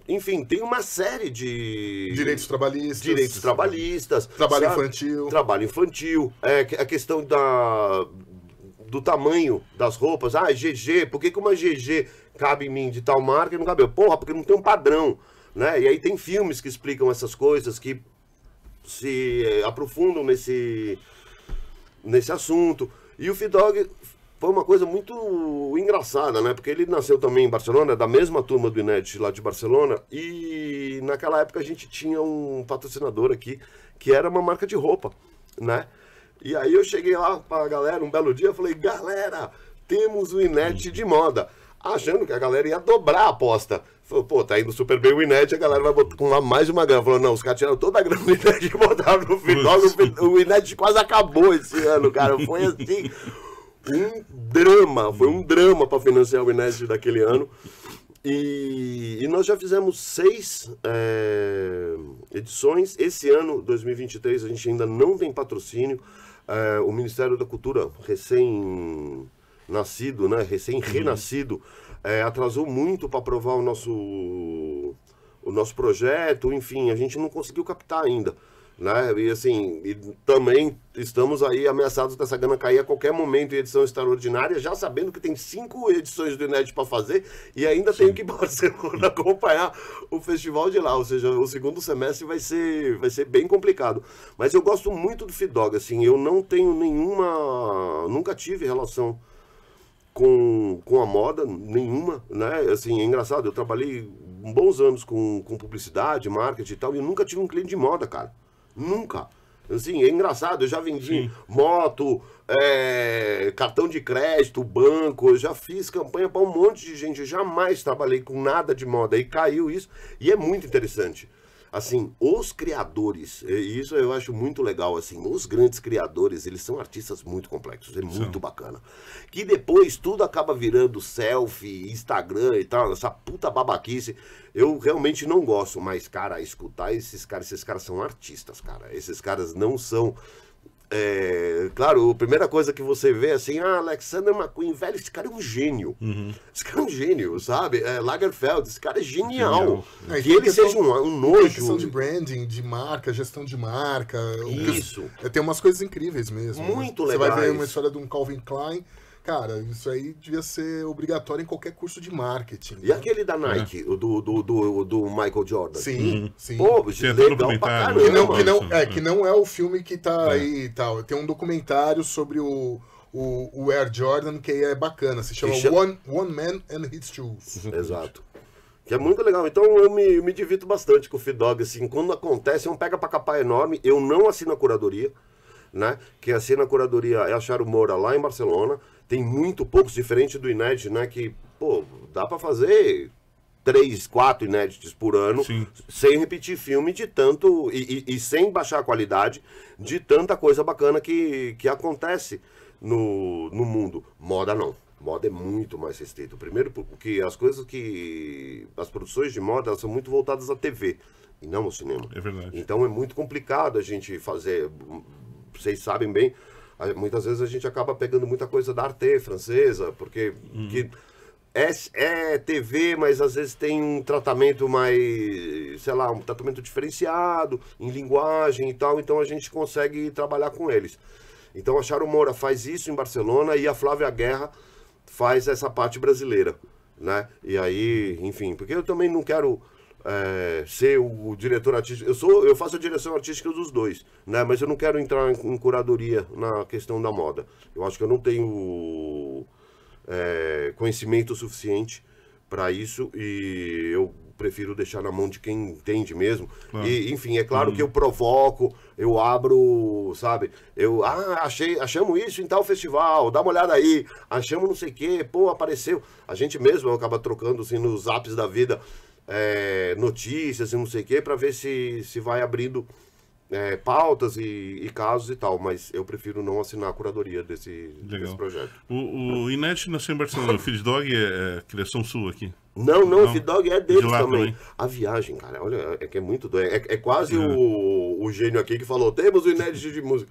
enfim, tem uma série de... Direitos trabalhistas. Trabalho sabe? infantil. Trabalho infantil. A questão do tamanho das roupas. GG, por que uma GG cabe em mim de tal marca e não cabe? Porra, porque não tem um padrão, né? E aí tem filmes que explicam essas coisas, que se aprofundam nesse assunto. E o F-Dog foi uma coisa muito engraçada, né? Porque ele nasceu também em Barcelona, da mesma turma do Inédit lá de Barcelona, e naquela época a gente tinha um patrocinador aqui, que era uma marca de roupa, né? E aí eu cheguei lá pra galera, um belo dia, falei, galera, temos o Inédit de moda. Achando que a galera ia dobrar a aposta. Falou, pô, tá indo super bem o Inédit, a galera vai botar com lá mais uma grana. Falou, não, os caras tiraram toda a grana do Inédit e botaram no final. O Inédit quase acabou esse ano, cara. Foi assim, foi um drama para financiar o Inédit daquele ano. E nós já fizemos 6 edições. Esse ano, 2023, a gente ainda não tem patrocínio. O Ministério da Cultura, recém-nascido, né, recém-renascido, atrasou muito para aprovar o nosso projeto, enfim, a gente não conseguiu captar ainda, né, e assim, também estamos aí ameaçados dessa grana cair a qualquer momento em edição extraordinária, já sabendo que tem 5 edições do Inédit para fazer e ainda tenho que ir para Barcelona acompanhar o festival de lá, ou seja, o segundo semestre vai ser bem complicado, mas eu gosto muito do F-Dog, assim, eu não tenho nunca tive relação com a moda, nenhuma, né? Assim, é engraçado, eu trabalhei bons anos com publicidade, marketing e tal, e eu nunca tive um cliente de moda, cara. Nunca. Assim, é engraçado, eu já vendi moto, cartão de crédito, banco, eu já fiz campanha para um monte de gente, eu jamais trabalhei com nada de moda, aí caiu isso, e é muito interessante. Assim, os criadores, e isso eu acho muito legal, assim, os grandes criadores, eles são artistas muito complexos, é muito bacana. Que depois tudo acaba virando selfie, Instagram e tal, essa puta babaquice, eu realmente não gosto, mas, cara, escutar esses caras são artistas, cara, esses caras não são... claro, a primeira coisa que você vê assim, Alexander McQueen, velho, esse cara é um gênio. Esse cara é um gênio, sabe? Lagerfeld, esse cara é genial. Que ele seja um nojo. Questão de branding, de marca, gestão de marca. Isso. Tem umas coisas incríveis mesmo. Muito Você legais. vai ver uma história de um Calvin Klein. Cara, isso aí devia ser obrigatório em qualquer curso de marketing. E aquele da Nike, do Michael Jordan? Sim, sim. Pô, legal pra caramba. Que não é o filme que tá aí e tal. Tem um documentário sobre o Air Jordan que é bacana. Se chama One Man and His Shoes. Exato. Que é muito legal. Então eu me divirto bastante com o F-Dog. Assim, quando acontece, é um pega pra capar enorme. Eu não assino a curadoria, né? Quem assina a curadoria é a Charo Moura lá em Barcelona. Tem muito poucos, diferente do Inédit, né? Que, pô, dá pra fazer 3, 4 inéditos por ano, sem repetir filme de tanto, e sem baixar a qualidade de tanta coisa bacana que acontece no mundo. Moda não. Moda é muito mais restrito. Primeiro porque as produções de moda, elas são muito voltadas à TV e não ao cinema. É verdade. Então é muito complicado a gente fazer, vocês sabem bem, muitas vezes a gente acaba pegando muita coisa da Arte francesa, porque que é TV, mas às vezes tem um tratamento mais, sei lá, um tratamento diferenciado em linguagem e tal, então a gente consegue trabalhar com eles. Então a Charo Moura faz isso em Barcelona e a Flávia Guerra faz essa parte brasileira, né? E aí, enfim, porque eu também não quero ser o diretor artístico, eu faço a direção artística dos dois, né? Mas eu não quero entrar em curadoria na questão da moda. Eu acho que eu não tenho conhecimento suficiente para isso e eu prefiro deixar na mão de quem entende mesmo. Claro. E, enfim, é claro que eu provoco, eu abro, sabe? Achamos isso em tal festival, dá uma olhada aí, achamos não sei o quê, pô, apareceu. A gente mesmo acaba trocando assim nos apps da vida notícias e não sei o quê, para ver se vai abrindo pautas e casos e tal, mas eu prefiro não assinar a curadoria desse projeto. O Inédit nasceu em Barcelona, o F-Dog é criação sua aqui? Não, o F-Dog é deles também. A viagem, cara, olha, que é muito doido. É quase o gênio aqui que falou, temos o Inédit de música.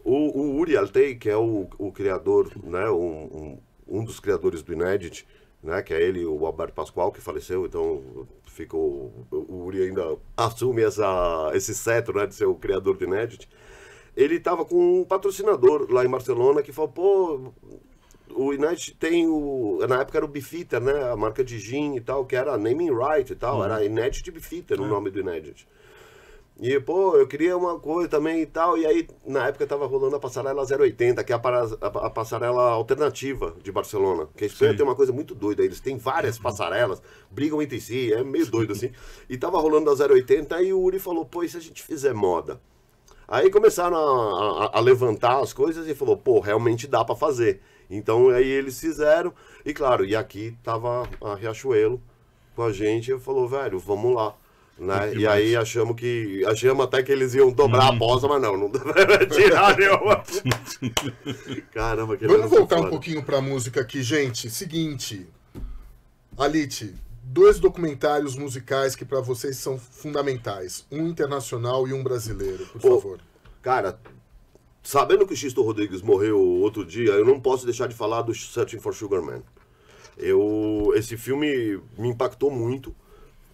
O Uri Altay, que é o criador, né, um dos criadores do Inédit, né? Que é ele, o Alberto Pascoal, que faleceu, então ficou, o Uri ainda assume esse cetro, né, de ser o criador do Inédit. Ele estava com um patrocinador lá em Barcelona que falou, pô, o Inédit tem na época era o Beefeater, né, a marca de gin e tal, que era naming right e tal, era Inédit Beefeater o nome do Inédit. E, pô, eu queria uma coisa também e tal, e aí, na época, tava rolando a Passarela 080, que é a passarela alternativa de Barcelona, que a Espanha tem uma coisa muito doida, eles têm várias passarelas, brigam entre si, é meio doido assim, e tava rolando a 080, e o Uri falou, pô, e se a gente fizer moda? Aí começaram a levantar as coisas e falou, pô, realmente dá pra fazer. Então, aí eles fizeram, e claro, e aqui tava a Riachuelo com a gente, e falou, velho, vamos lá. Né? E aí achamos até que eles iam dobrar a aposta, mas não tirar nenhuma. Caramba, que vamos voltar um pouquinho pra música aqui, gente. Seguinte, Alite, 2 documentários musicais que pra vocês são fundamentais, um internacional e um brasileiro, por favor. Cara, sabendo que o Xisto Rodrigues morreu outro dia, eu não posso deixar de falar do Searching for Sugar Man. Esse filme me impactou muito.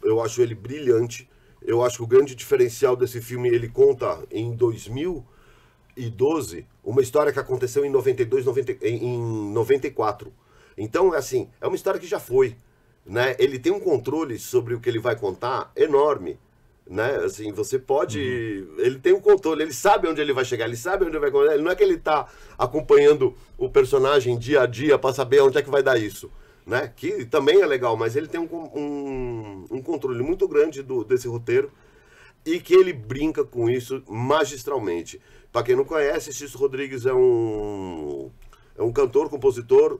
Eu acho ele brilhante. Eu acho que o grande diferencial desse filme, ele conta em 2012 uma história que aconteceu em 94. Então, assim, é uma história que já foi, né? Ele tem um controle sobre o que ele vai contar enorme, né? Assim, você pode... Ele tem um controle, ele sabe onde ele vai chegar, ele sabe onde ele vai contar. Não é que ele está acompanhando o personagem dia a dia para saber onde é que vai dar isso. Né? Que também é legal, mas ele tem um controle muito grande desse roteiro e que ele brinca com isso magistralmente. Para quem não conhece, Xisto Rodrigues é um cantor, compositor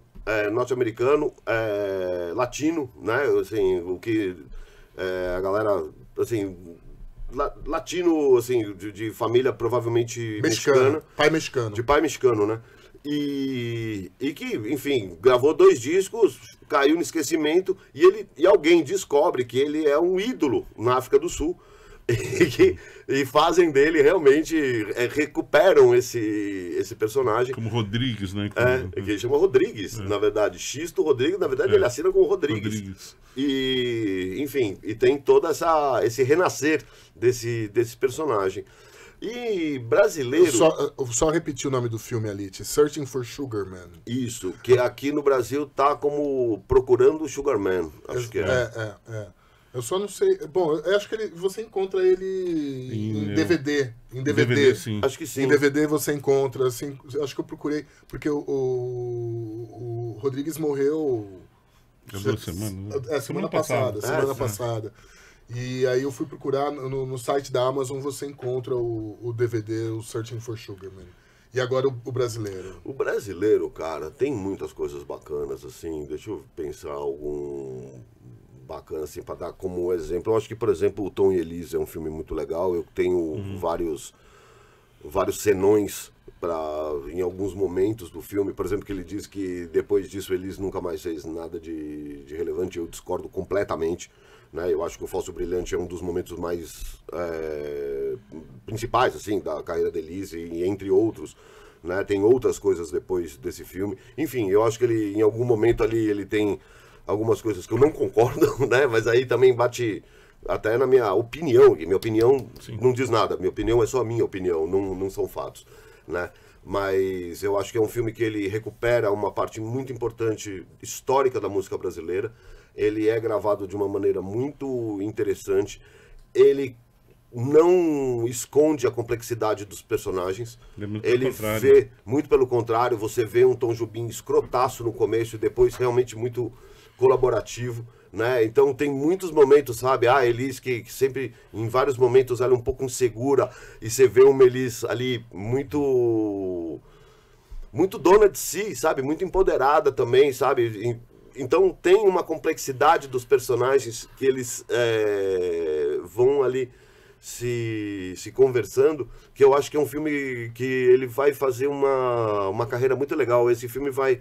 norte-americano, latino, né? Assim, o que a galera, assim, latino, assim, de família provavelmente mexicana. Pai mexicano. De pai mexicano, né? E que, enfim, gravou 2 discos, caiu no esquecimento e alguém descobre que ele é um ídolo na África do Sul e fazem dele realmente, recuperam esse personagem. Como Rodrigues, né? Que ele chama Rodrigues, na verdade. Xisto Rodrigues, na verdade ele assina como Rodrigues. E, enfim, e tem todo esse renascer desse personagem. E brasileiro... Só repetir o nome do filme, Alite. Searching for Sugar Man. Isso, que aqui no Brasil tá como Procurando o Sugar Man. Acho que é. Eu só não sei... Bom, eu acho que você encontra ele em DVD. Em DVD, sim. Acho que sim. Em DVD você encontra, assim... Acho que eu procurei... Porque o Rodrigues morreu... Há 2 semanas. Semana passada. E aí eu fui procurar no site da Amazon, você encontra o DVD, o Searching for Sugar Man. E agora o brasileiro. O brasileiro, cara, tem muitas coisas bacanas, assim. Deixa eu pensar algum bacana, assim, para dar como exemplo. Eu acho que, por exemplo, o Tom e Elise é um filme muito legal. Eu tenho vários senões em alguns momentos do filme. Por exemplo, que ele diz que depois disso Elise nunca mais fez nada de relevante. Eu discordo completamente. Né? Eu acho que o Falso Brilhante é um dos momentos mais principais assim, da carreira da Elise, e entre outros. Né? Tem outras coisas depois desse filme. Enfim, eu acho que ele, em algum momento ali, ele tem algumas coisas que eu não concordo, né? Mas aí também bate até na minha opinião, e minha opinião não diz nada, minha opinião é só a minha opinião, não são fatos. Né? Mas eu acho que é um filme que ele recupera uma parte muito importante histórica da música brasileira. Ele é gravado de uma maneira muito interessante. Ele não esconde a complexidade dos personagens. Ele vê, muito pelo contrário, você vê um Tom Jobim escrotaço no começo e depois realmente muito colaborativo. Né? Então tem muitos momentos, sabe? Elis que sempre, em vários momentos, ela é um pouco insegura e você vê uma Elis ali muito dona de si, sabe? Muito empoderada também, sabe? Então tem uma complexidade dos personagens que eles vão ali se conversando, que eu acho que é um filme que ele vai fazer uma carreira muito legal. Esse filme vai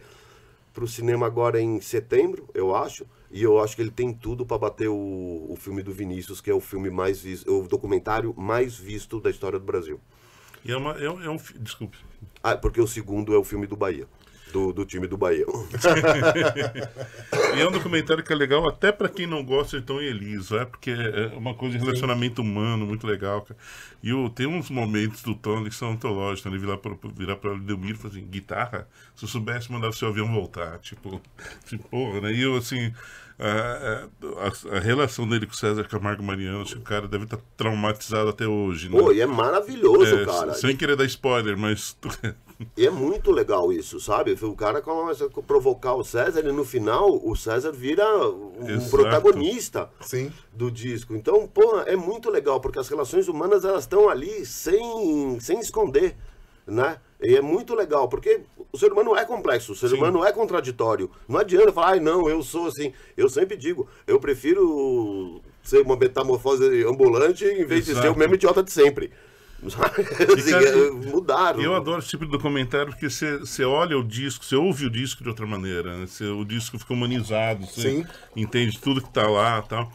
para o cinema agora em setembro, eu acho, e eu acho que ele tem tudo para bater o filme do Vinícius, que é o filme mais visto, o documentário mais visto da história do Brasil. E desculpe. Porque o segundo é o filme do Bahia. do time do Bahia. E é um documentário que é legal até pra quem não gosta de Tom e Elisa, porque é uma coisa de relacionamento humano muito legal, cara. E tem uns momentos do Tom que são antológicos, né? Ele virar pra Delmiro e falar assim, guitarra, se eu soubesse mandar o seu avião voltar, tipo porra, né? E eu, assim, a relação dele com o César Camargo Mariano, acho que o cara deve estar traumatizado até hoje, né? Pô, e é maravilhoso, cara. Sem querer dar spoiler, mas... E é muito legal isso, sabe? O cara começa a provocar o César e no final o César vira um protagonista do disco. Então, pô, é muito legal, porque as relações humanas elas estão ali sem esconder, né? E é muito legal, porque o ser humano é complexo, o ser humano é contraditório. Não adianta falar, não, eu sou assim. Eu sempre digo, eu prefiro ser uma metamorfose ambulante em vez de ser o mesmo idiota de sempre. Assim, cara, mudaram. Eu adoro esse tipo de documentário porque você olha o disco, você ouve o disco de outra maneira, né? O disco fica humanizado, você entende tudo que tá lá e tal.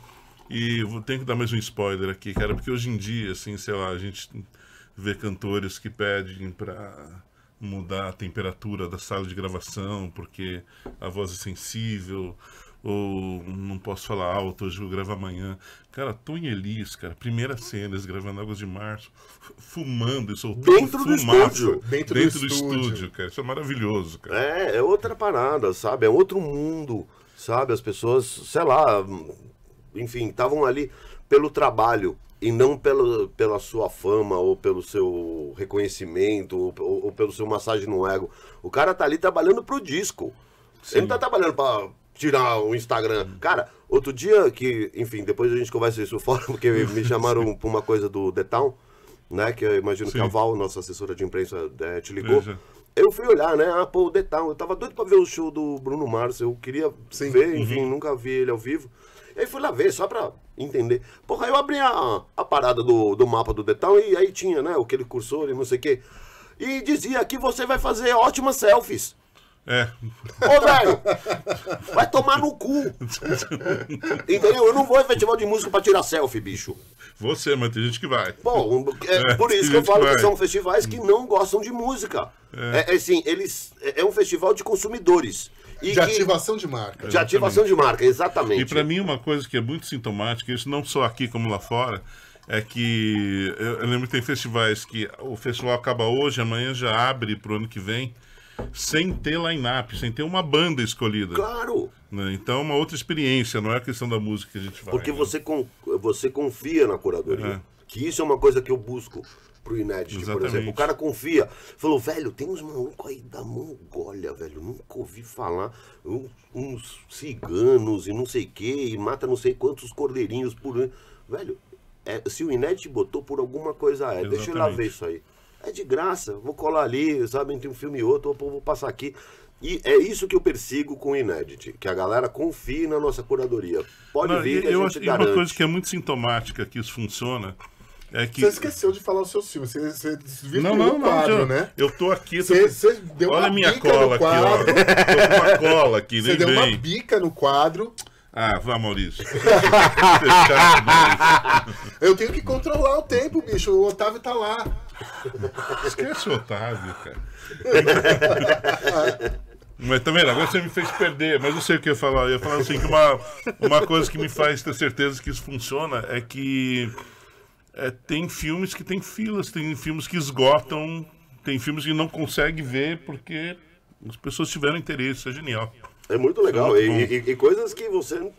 E vou ter que dar mais um spoiler aqui, cara, porque hoje em dia, assim, sei lá, a gente vê cantores que pedem pra mudar a temperatura da sala de gravação porque a voz é sensível, ou não posso falar alto, hoje eu gravo amanhã. Cara, Tom e Elis, cara, primeira cena, eles gravando Águas de Março, fumando e soltando dentro fumaça. Dentro do estúdio, cara. Isso é maravilhoso, cara. É outra parada, sabe? É outro mundo, sabe? As pessoas, sei lá, enfim, estavam ali pelo trabalho e não pela sua fama ou pelo seu reconhecimento ou pelo seu massagem no ego. O cara tá ali trabalhando pro disco. Ele não tá trabalhando pra tirar o Instagram. Cara, outro dia que, enfim, depois a gente conversa isso fora, porque me chamaram pra uma coisa do The Town, né, que eu imagino que a Val, nossa assessora de imprensa, te ligou. Eu fui olhar, né, o The Town, eu tava doido pra ver o show do Bruno Mars, eu queria ver, enfim, nunca vi ele ao vivo. E aí fui lá ver, só pra entender. Porra, eu abri a parada do mapa do The Town e aí tinha, né, aquele cursor e não sei o quê. E dizia que você vai fazer ótimas selfies. Ô, velho, vai tomar no cu. Entendeu? Eu não vou em festival de música pra tirar selfie, bicho. Você, mas tem gente que vai. Bom, por isso que eu falo que são festivais que não gostam de música. Assim, é um festival de consumidores. De ativação de marca. De ativação de marca, exatamente. E pra mim uma coisa que é muito sintomática, isso não só aqui como lá fora, é que eu lembro que tem festivais que o festival acaba hoje, amanhã já abre pro ano que vem, sem ter line-up, sem ter uma banda escolhida. Claro! Né? Então é uma outra experiência, não é a questão da música que a gente vai. Porque né? você confia na curadoria. Que isso é uma coisa que eu busco pro Inédit, por exemplo. O cara confia. Falou, velho, tem uns malucos aí da Mongólia, velho. Nunca ouvi falar. Uns ciganos e não sei o que, e mata não sei quantos cordeirinhos por ano. Velho, se o Inédit botou por alguma coisa, deixa eu ir lá ver isso aí. É de graça, vou colar ali, sabe, entre um filme e outro, vou passar aqui. E é isso que eu persigo com o Inédit, que a galera confie na nossa curadoria. Pode vir que a gente garante. Uma coisa que é muito sintomática que isso funciona é que... Você esqueceu de falar os seus filmes, você desvirtuou o quadro, né? Eu tô aqui... Você deu olha uma a minha bica cola no aqui, quadro. ó. Tô com uma cola aqui, Você deu uma bica no quadro. Ah, vá, Maurício. Eu tenho que controlar o tempo, bicho. O Otávio tá lá. Esquece o Otávio, cara. Mas tá vendo? Agora você me fez perder, mas eu sei o que eu ia falar. Eu ia falar assim que uma coisa que me faz ter certeza que isso funciona é que tem filmes que tem filas, tem filmes que esgotam, tem filmes que não consegue ver porque as pessoas tiveram interesse. Isso é genial. É muito legal. E coisas que você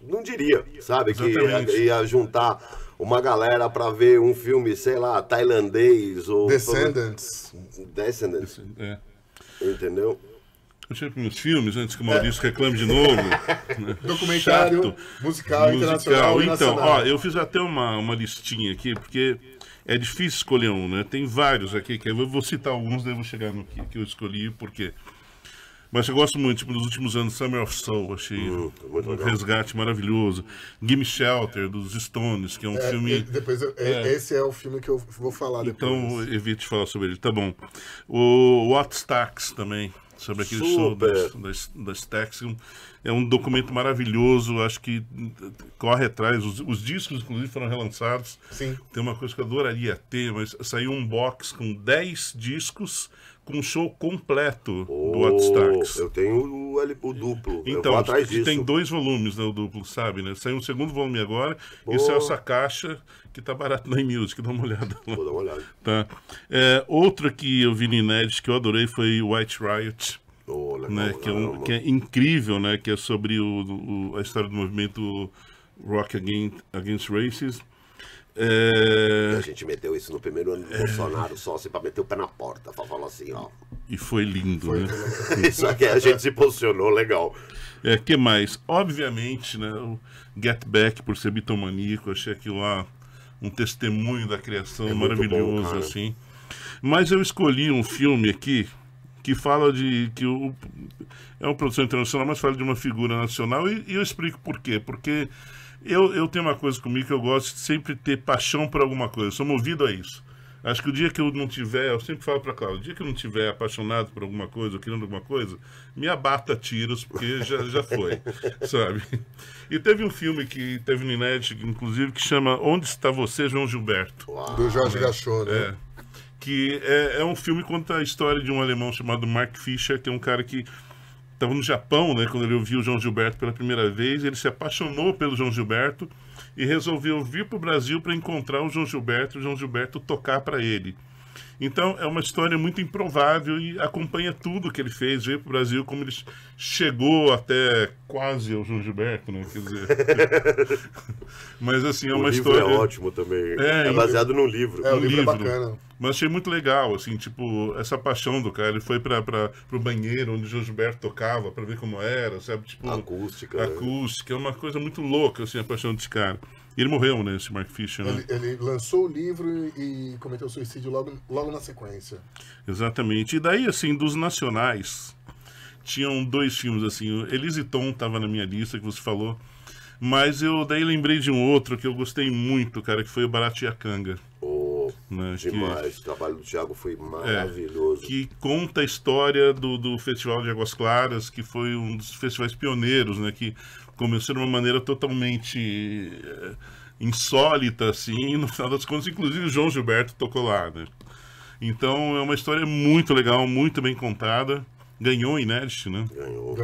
não diria, sabe? Exatamente. Que ia juntar uma galera pra ver um filme, sei lá, tailandês ou... Descendants. Entendeu? Eu tinha meus filmes, antes que o Maurício reclame de novo. Né? Documentário, Chato. musical, internacional e Então, nacional. ó, eu fiz até uma listinha aqui, porque é difícil escolher um, né? Tem vários aqui, que eu vou citar alguns, daí eu vou chegar no que eu escolhi, porque... Mas eu gosto muito, tipo, nos últimos anos, Summer of Soul, achei um resgate maravilhoso. Gimme Shelter, dos Stones, que é um filme... Esse é o filme que eu vou falar depois. Então, evite falar sobre ele, tá bom. O What Stax também, sobre aquele show da Stax. É um documento maravilhoso, acho que corre atrás. Os discos, inclusive, foram relançados. Sim. Tem uma coisa que eu adoraria ter, mas saiu um box com 10 discos com um show completo do Woodstocks. Eu tenho o duplo. Eu Então, vou atrás disso. tem 2 volumes, né, o duplo, sabe, né? Saiu um segundo volume agora, e saiu essa caixa que tá barato na iMusic, dá uma olhada lá. Vou dar uma olhada. Tá. Outra que eu vi no Inédit que eu adorei foi White Riot, Legal, né? Que é incrível, né? Que é sobre a história do movimento Rock Against Racism. A gente meteu isso no primeiro ano do Bolsonaro, só assim pra meter o pé na porta, pra falar assim, ó. E foi lindo, né? Isso aqui a gente se posicionou legal. Que mais? Obviamente, né? O Get Back, por ser bitomaníaco, achei aquilo lá um testemunho da criação maravilhoso, bom, assim. Mas eu escolhi um filme aqui que fala de... é uma produção internacional, mas fala de uma figura nacional, e eu explico por quê. Porque eu tenho uma coisa comigo que eu gosto de sempre ter paixão por alguma coisa, eu sou movido a isso. Acho que o dia que eu não tiver, eu sempre falo pra Cláudia, o dia que eu não tiver apaixonado por alguma coisa, ou querendo alguma coisa, me abata a tiros, porque já foi, sabe? E teve um filme que teve no Inédit, inclusive, que chama Onde Está Você, João Gilberto? Do Jorge Gachot, né? Que é um filme que conta a história de um alemão chamado Mark Fischer, que é um cara que estava no Japão, né, quando ele ouviu o João Gilberto pela primeira vez, ele se apaixonou pelo João Gilberto e resolveu vir para o Brasil para encontrar o João Gilberto tocar para ele. Então, é uma história muito improvável e acompanha tudo que ele fez, veio para o Brasil, como ele chegou até quase ao João Gilberto, né? Quer dizer... Mas, assim, é uma história... O livro é ótimo também. É baseado num livro. O livro é bacana. Mas achei muito legal, assim, tipo, essa paixão do cara. Ele foi pro banheiro onde o João Gilberto tocava para ver como era, sabe? Tipo, acústica. Acústica, é uma coisa muito louca, assim, a paixão desse cara. E ele morreu, né, esse Mark Fisher, né? Ele lançou o livro e cometeu suicídio logo na sequência. Exatamente. E daí, assim, dos nacionais, tinham 2 filmes, assim, Elise e Tom tava na minha lista, que você falou, mas eu daí lembrei de um outro que eu gostei muito, cara, que foi o Baratiacanga. Né, demais, o trabalho do Thiago foi maravilhoso. Que conta a história do Festival de Águas Claras, que foi um dos festivais pioneiros, né, que começou de uma maneira totalmente insólita, assim, e no final das contas, inclusive o João Gilberto tocou lá, né? Então é uma história muito legal, muito bem contada. Ganhou o Inédit, né? Ganhou.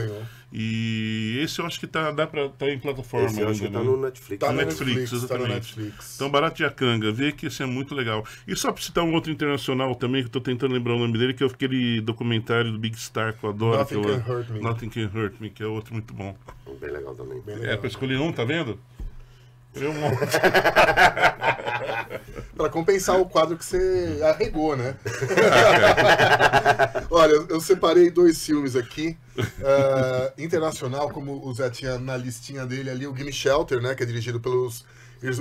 E esse eu acho que tá em plataforma. Esse eu acho que tá no Netflix. Tá no no Netflix, exatamente. Tá no Netflix. Então, Baratiacanga, vê que esse é muito legal. E só pra citar um outro internacional também, que eu tô tentando lembrar o nome dele, que é aquele documentário do Big Star, que eu adoro. Nothing Can Hurt Me. Nothing Can Hurt Me, que é outro muito bom. Bem legal também. Bem legal. Pra escolher um, tá vendo? Um monte. Pra compensar o quadro que você arregou, né? Olha, eu separei 2 filmes aqui. Internacional, como o Zé tinha na listinha dele ali, o Gimme Shelter, né? Que é dirigido pelos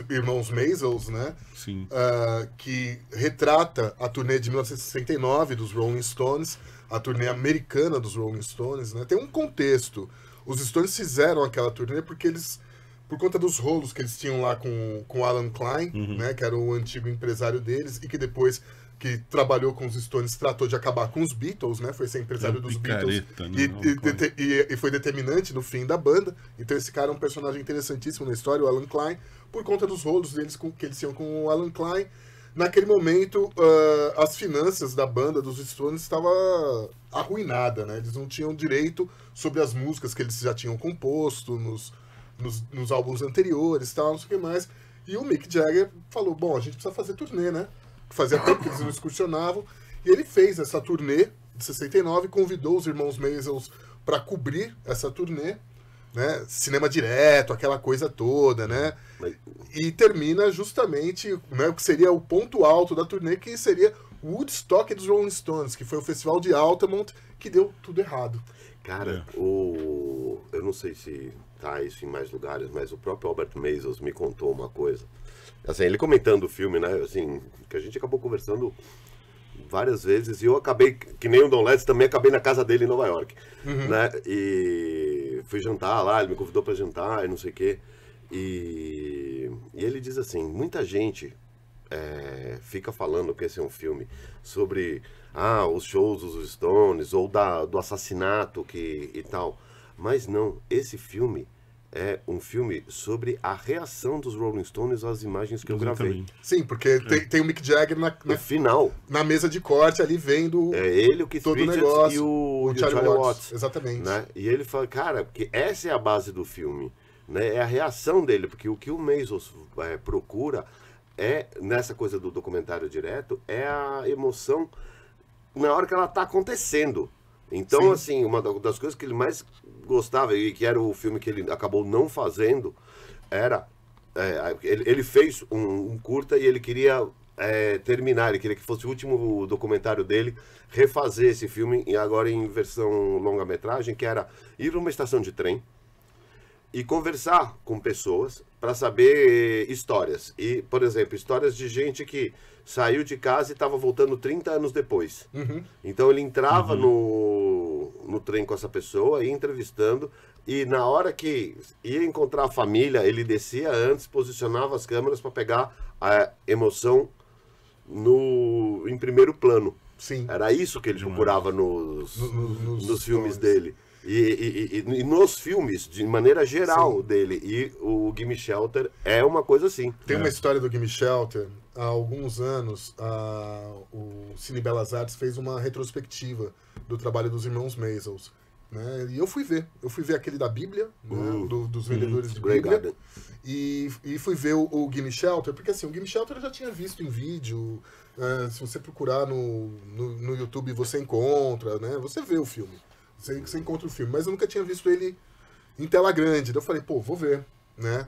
irmãos Maisels, né? Sim. Que retrata a turnê de 1969 dos Rolling Stones, a turnê americana dos Rolling Stones, né? Tem um contexto. Os Stones fizeram aquela turnê porque eles... por conta dos rolos que eles tinham lá com o Alan Klein, né, que era o antigo empresário deles, e que depois que trabalhou com os Stones, tratou de acabar com os Beatles, né, foi ser empresário dos Beatles, né, e foi determinante no fim da banda. Então esse cara é um personagem interessantíssimo na história, o Alan Klein, por conta dos rolos deles que eles tinham com o Alan Klein. Naquele momento, as finanças da banda dos Stones estavam arruinadas, né, eles não tinham direito sobre as músicas que eles já tinham composto nos álbuns anteriores e tal, não sei o que mais. E o Mick Jagger falou, bom, a gente precisa fazer turnê, né? Fazia tempo que eles não excursionavam. E ele fez essa turnê de 69, convidou os irmãos Maisels para cobrir essa turnê, né? Cinema direto, aquela coisa toda, né? E termina justamente, né, o que seria o ponto alto da turnê, que seria o Woodstock dos Rolling Stones, que foi o festival de Altamont, que deu tudo errado. Cara, eu não sei se tá isso em mais lugares, mas o próprio Albert Maisels me contou uma coisa. Assim, ele comentando o filme, né, assim, que a gente acabou conversando várias vezes, e eu acabei, que nem o Don Letts, também acabei na casa dele em Nova York, né, e fui jantar lá, ele me convidou para jantar e não sei o quê, e ele diz assim, muita gente fica falando que esse é um filme sobre os shows dos Stones, ou do assassinato e tal, mas não, esse filme é um filme sobre a reação dos Rolling Stones às imagens que eu gravei. Exatamente. Sim, porque tem o Mick Jagger No final, na mesa de corte ali vendo é ele, o Keith todo o Richards negócio. e o Charlie Watts. Exatamente. Né? E ele fala, cara, porque essa é a base do filme, né? É a reação dele, porque o que o Meisels procura nessa coisa do documentário direto, é a emoção na hora que ela está acontecendo. Então, Sim. assim, uma das coisas que ele mais gostava, e que era o filme que ele acabou não fazendo, era... ele fez um curta e ele queria terminar, ele queria que fosse o último documentário dele, refazer esse filme, e agora em versão longa-metragem, que era ir numa estação de trem e conversar com pessoas para saber histórias. E, por exemplo, histórias de gente que saiu de casa e estava voltando 30 anos depois. Uhum. Então ele entrava no trem com essa pessoa, ia entrevistando, e na hora que ia encontrar a família, ele descia antes, posicionava as câmeras para pegar a emoção em primeiro plano. Sim. Era isso que ele procurava nos nos filmes Stones. dele. E nos filmes, de maneira geral, dele. E o Gimme Shelter é uma coisa assim. Tem uma história do Gimme Shelter. Há alguns anos, o Cine Belas Artes fez uma retrospectiva do trabalho dos irmãos Maisels. Né? E eu fui ver aquele da Bíblia, né? dos vendedores de Grey Bíblia. Garden. E fui ver o Gimme Shelter, porque assim, o Gimme Shelter eu já tinha visto em vídeo. Se você procurar no YouTube, você encontra, né? Você vê o filme. Você encontra o filme, mas eu nunca tinha visto ele em tela grande. Daí eu falei, pô, vou ver, né?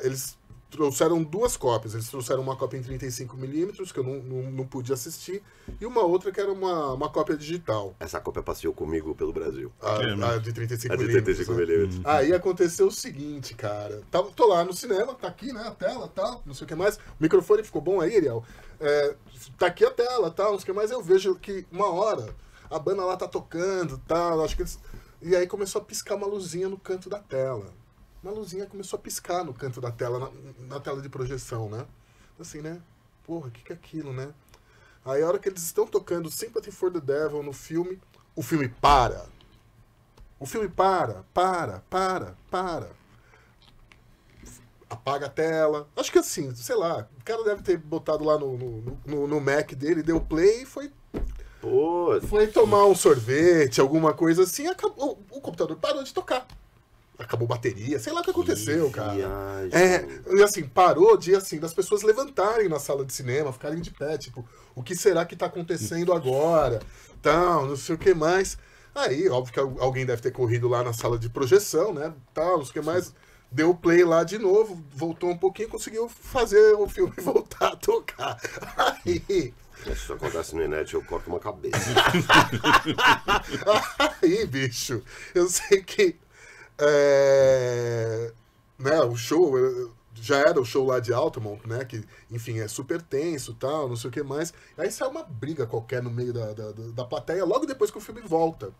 Eles trouxeram duas cópias. Eles trouxeram uma cópia em 35mm, que eu não pude assistir, e uma outra que era uma cópia digital. Essa cópia passeou comigo pelo Brasil. A de 35mm. A de 35mm. Aí aconteceu o seguinte, cara. Tô lá no cinema, tá aqui, né, a tela, tal, não sei o que mais. O microfone ficou bom aí, Ariel? Tá aqui a tela, tal, não sei o que mais. Eu vejo que uma hora a banda lá tá tocando, tal, acho que eles... E aí começou a piscar uma luzinha no canto da tela. Uma luzinha começou a piscar no canto da tela, na tela de projeção, né? Assim, né? Porra, o que é aquilo, né? Aí a hora que eles estão tocando Sympathy for the Devil no filme, o filme para. O filme para. Apaga a tela. Acho que assim, sei lá, o cara deve ter botado lá no Mac dele, deu play e foi tomar um sorvete, alguma coisa assim, acabou, o computador parou de tocar. Acabou bateria, sei lá o que aconteceu, cara. E assim, parou das pessoas levantarem na sala de cinema, ficarem de pé, tipo, o que será que tá acontecendo agora? Tal, não sei o que mais. Aí, óbvio que alguém deve ter corrido lá na sala de projeção, né? Tal, não sei o que mais. Deu o play lá de novo, voltou um pouquinho, conseguiu fazer o filme voltar a tocar. Aí... Se isso acontece no Inet, eu corto uma cabeça. Aí, bicho, eu sei que né, o show já era o show lá de Altamont, né, que, enfim, é super tenso, tal, não sei o que mais. Aí sai uma briga qualquer no meio da plateia, logo depois que o filme volta.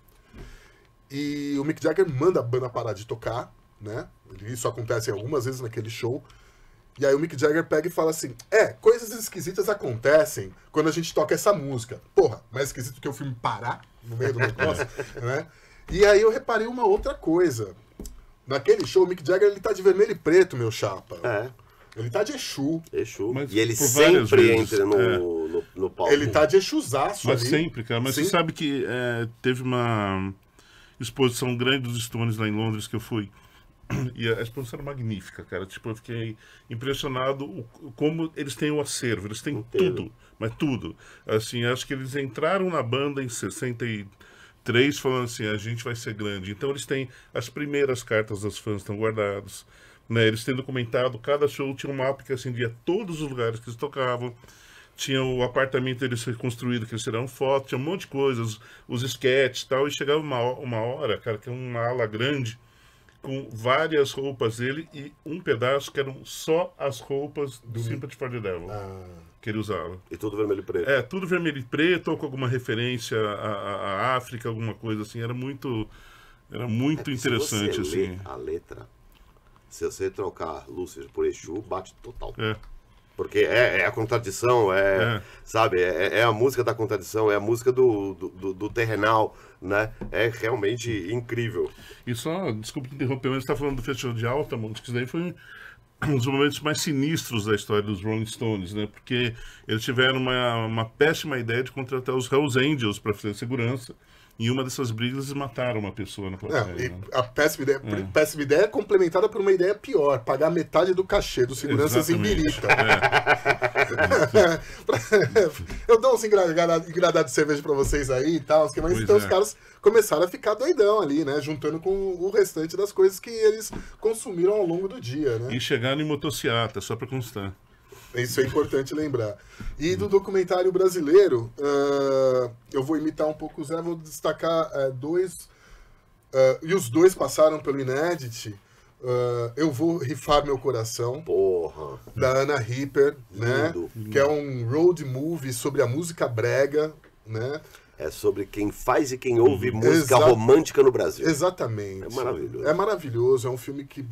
E o Mick Jagger manda a banda parar de tocar, né, isso acontece algumas vezes naquele show. E aí o Mick Jagger pega e fala assim, coisas esquisitas acontecem quando a gente toca essa música. Porra, mais esquisito que o filme parar no meio do negócio, né? E aí eu reparei uma outra coisa. Naquele show, o Mick Jagger, ele tá de vermelho e preto, meu chapa. Ele tá de Exu. Mas e ele por várias sempre vezes, entra no palco. Ele tá de Exuzaço Mas ali. sempre, cara. Mas Sim. você sabe que teve uma exposição grande dos Stones lá em Londres que eu fui. E a exposição era magnífica, cara. Tipo, eu fiquei impressionado como eles têm o acervo. Eles têm tudo, mas tudo. Assim, acho que eles entraram na banda em 63 falando assim, a gente vai ser grande. Então eles têm as primeiras cartas dos fãs estão guardadas. Né? Eles têm documentado, cada show tinha um mapa que acendia todos os lugares que eles tocavam. Tinha o apartamento deles reconstruído, que eles tiraram foto, tinha um monte de coisas, os sketches e tal. E chegava uma hora, cara, que é uma ala grande, com várias roupas dele e um pedaço que eram só as roupas do Sympathy for the Devil que ele usava. E tudo vermelho e preto. Tudo vermelho e preto, ou com alguma referência à África, alguma coisa assim. Era muito interessante, se você assim. ler a letra, se você trocar Lúcifer por Exu, bate total. Porque é a contradição, sabe, é a música da contradição, é a música do terrenal, né? É realmente incrível. E só, desculpa interromper, mas você está falando do Festival de Altamont, que isso daí foi um dos momentos mais sinistros da história dos Rolling Stones, né? Porque eles tiveram uma péssima ideia de contratar os Hells Angels para fazer segurança. Em uma dessas brigas, eles mataram uma pessoa na plateia. Né? A péssima ideia é complementada por uma ideia pior: pagar metade do cachê dos seguranças em birita. Eu dou uns engradados de cerveja pra vocês aí e tal, mas então os caras começaram a ficar doidão ali, né? Juntando com o restante das coisas que eles consumiram ao longo do dia, né? E chegaram em motociata, só pra constar. Isso é importante lembrar. E do documentário brasileiro, eu vou imitar um pouco o Zé, vou destacar dois, e os dois passaram pelo Inédit. Eu Vou Rifar Meu Coração, Porra. da Ana Ripper, né? Que é um road movie sobre a música brega, né? É sobre quem faz e quem ouve música romântica no Brasil. Exatamente. É maravilhoso. É maravilhoso, é um filme que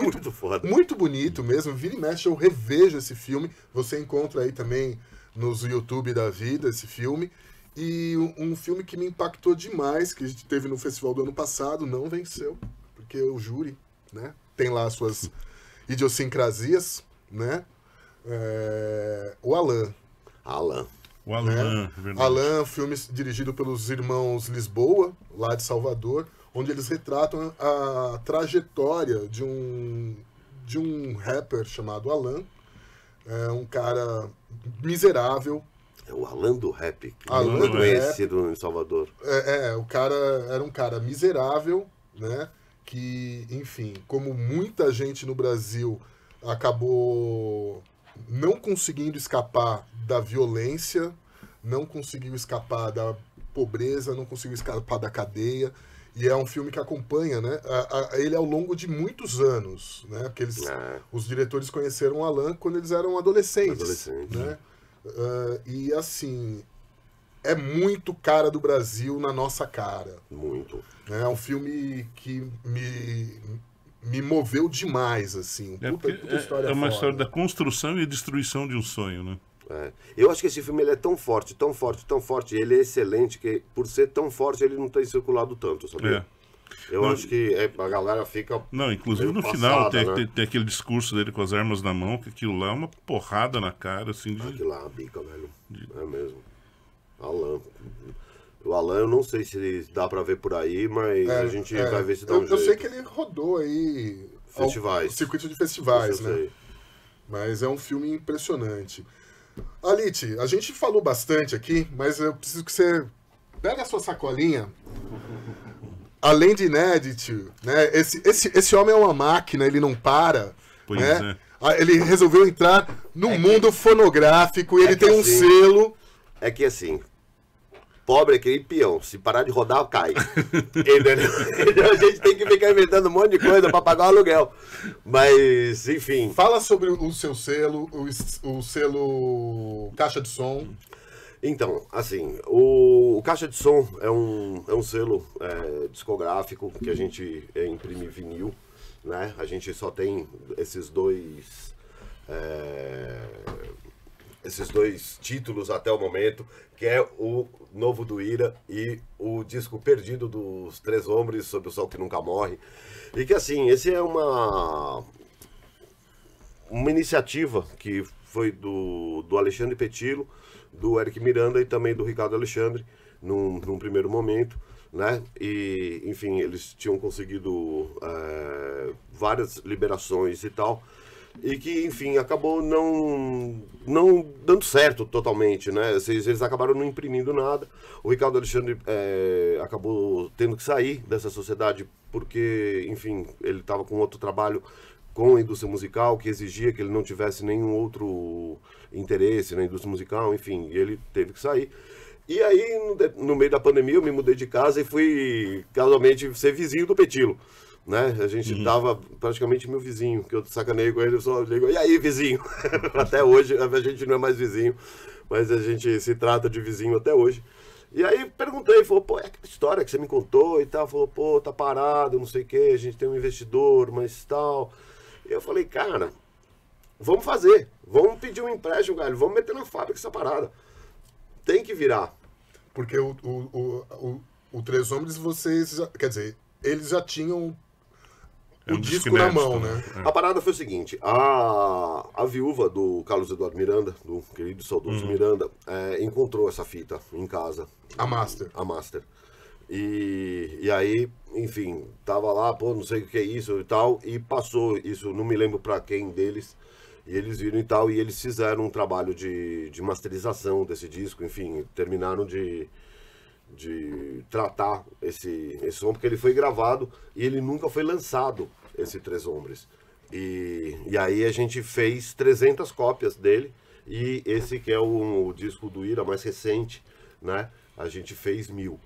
muito foda. Muito bonito mesmo. Vira e mexe, eu revejo esse filme. Você encontra aí também nos YouTube da vida esse filme. E um filme que me impactou demais, que a gente teve no festival do ano passado, não venceu, porque o júri, né, tem lá as suas idiosincrasias, né? O Alain. O Alain, né? verdade. Alain, filme dirigido pelos irmãos Lisboa, lá de Salvador, onde eles retratam a trajetória de um rapper chamado Alain, um cara miserável. É o Alain do Rap, que é Alain muito do conhecido em Salvador. O cara era um cara miserável, né? Que, enfim, como muita gente no Brasil acabou não conseguindo escapar da violência, não conseguiu escapar da pobreza, não conseguiu escapar da cadeia. E é um filme que acompanha, né, ele ao longo de muitos anos, né? Porque os diretores conheceram o Alain quando eles eram adolescentes. Né? E assim, é muito cara do Brasil na nossa cara. Muito. É um filme que me moveu demais, assim. Puta história é uma foda. história da construção e destruição de um sonho, né? Eu acho que esse filme ele é tão forte, tão forte, tão forte, ele é excelente, que por ser tão forte ele não tem circulado tanto, sabia? Eu acho que a galera fica... Não, inclusive no final tem aquele discurso dele com as armas na mão, que aquilo lá é uma porrada na cara, assim. Aquilo lá é uma bica, velho. É mesmo. Alain. O Alain, eu não sei se dá pra ver por aí, mas a gente vai ver se dá um jeito. Eu sei que ele rodou aí... Festivais. Circuito de festivais, isso né? sei. Mas é um filme impressionante. Alite, a gente falou bastante aqui, mas eu preciso que você pegue a sua sacolinha. Além de Inédit, né? Esse homem é uma máquina, ele não para. Pois né? Ele resolveu entrar no mundo fonográfico e ele tem um assim, selo. É que assim, pobre é aquele peão, se parar de rodar, cai. Entendeu? Então a gente tem que ficar inventando um monte de coisa para pagar o aluguel. Mas, enfim. Fala sobre o seu selo, o selo Caixa de Som. Então, assim, o Caixa de Som é um selo discográfico que a gente imprime vinil, né? A gente só tem esses dois títulos até o momento, que é o novo do Ira e o disco Perdido dos Três Homens Sob o Sol que Nunca Morre. E que assim, esse é uma iniciativa que foi do Alexandre Petilo, do Eric Miranda e também do Ricardo Alexandre, num primeiro momento, né? E, enfim, eles tinham conseguido várias liberações e tal, e que, enfim, acabou não dando certo totalmente, né? Eles acabaram não imprimindo nada. O Ricardo Alexandre acabou tendo que sair dessa sociedade porque, enfim, ele estava com outro trabalho com a indústria musical, que exigia que ele não tivesse nenhum outro interesse na indústria musical, enfim, e ele teve que sair. E aí, no meio da pandemia, eu me mudei de casa e fui, casualmente, ser vizinho do Petilo, né? A gente tava praticamente meu vizinho, que eu sacaneio com ele, eu só digo, e aí, vizinho? Até hoje, a gente não é mais vizinho, mas a gente se trata de vizinho até hoje. E aí perguntei, falou, pô, é aquela história que você me contou e tal, falou, pô, tá parado, não sei o que, a gente tem um investidor, mas tal... E eu falei, cara, vamos fazer. Vamos pedir um empréstimo, velho. Vamos meter na fábrica essa parada. Tem que virar. Porque o Três Homens, vocês já, quer dizer, eles já tinham o disco na mão, né? A parada foi o seguinte, a viúva do Carlos Eduardo Miranda, do querido e saudoso Miranda, encontrou essa fita em casa. A Master. A Master. E aí, enfim, tava lá, pô, não sei o que é isso e tal, e passou isso, não me lembro pra quem deles, e eles viram e tal, e eles fizeram um trabalho de masterização desse disco, enfim, terminaram de tratar esse som, porque ele foi gravado e ele nunca foi lançado, esse Três Homens. E aí a gente fez 300 cópias dele, e esse que é o disco do Ira mais recente, né? A gente fez 1000.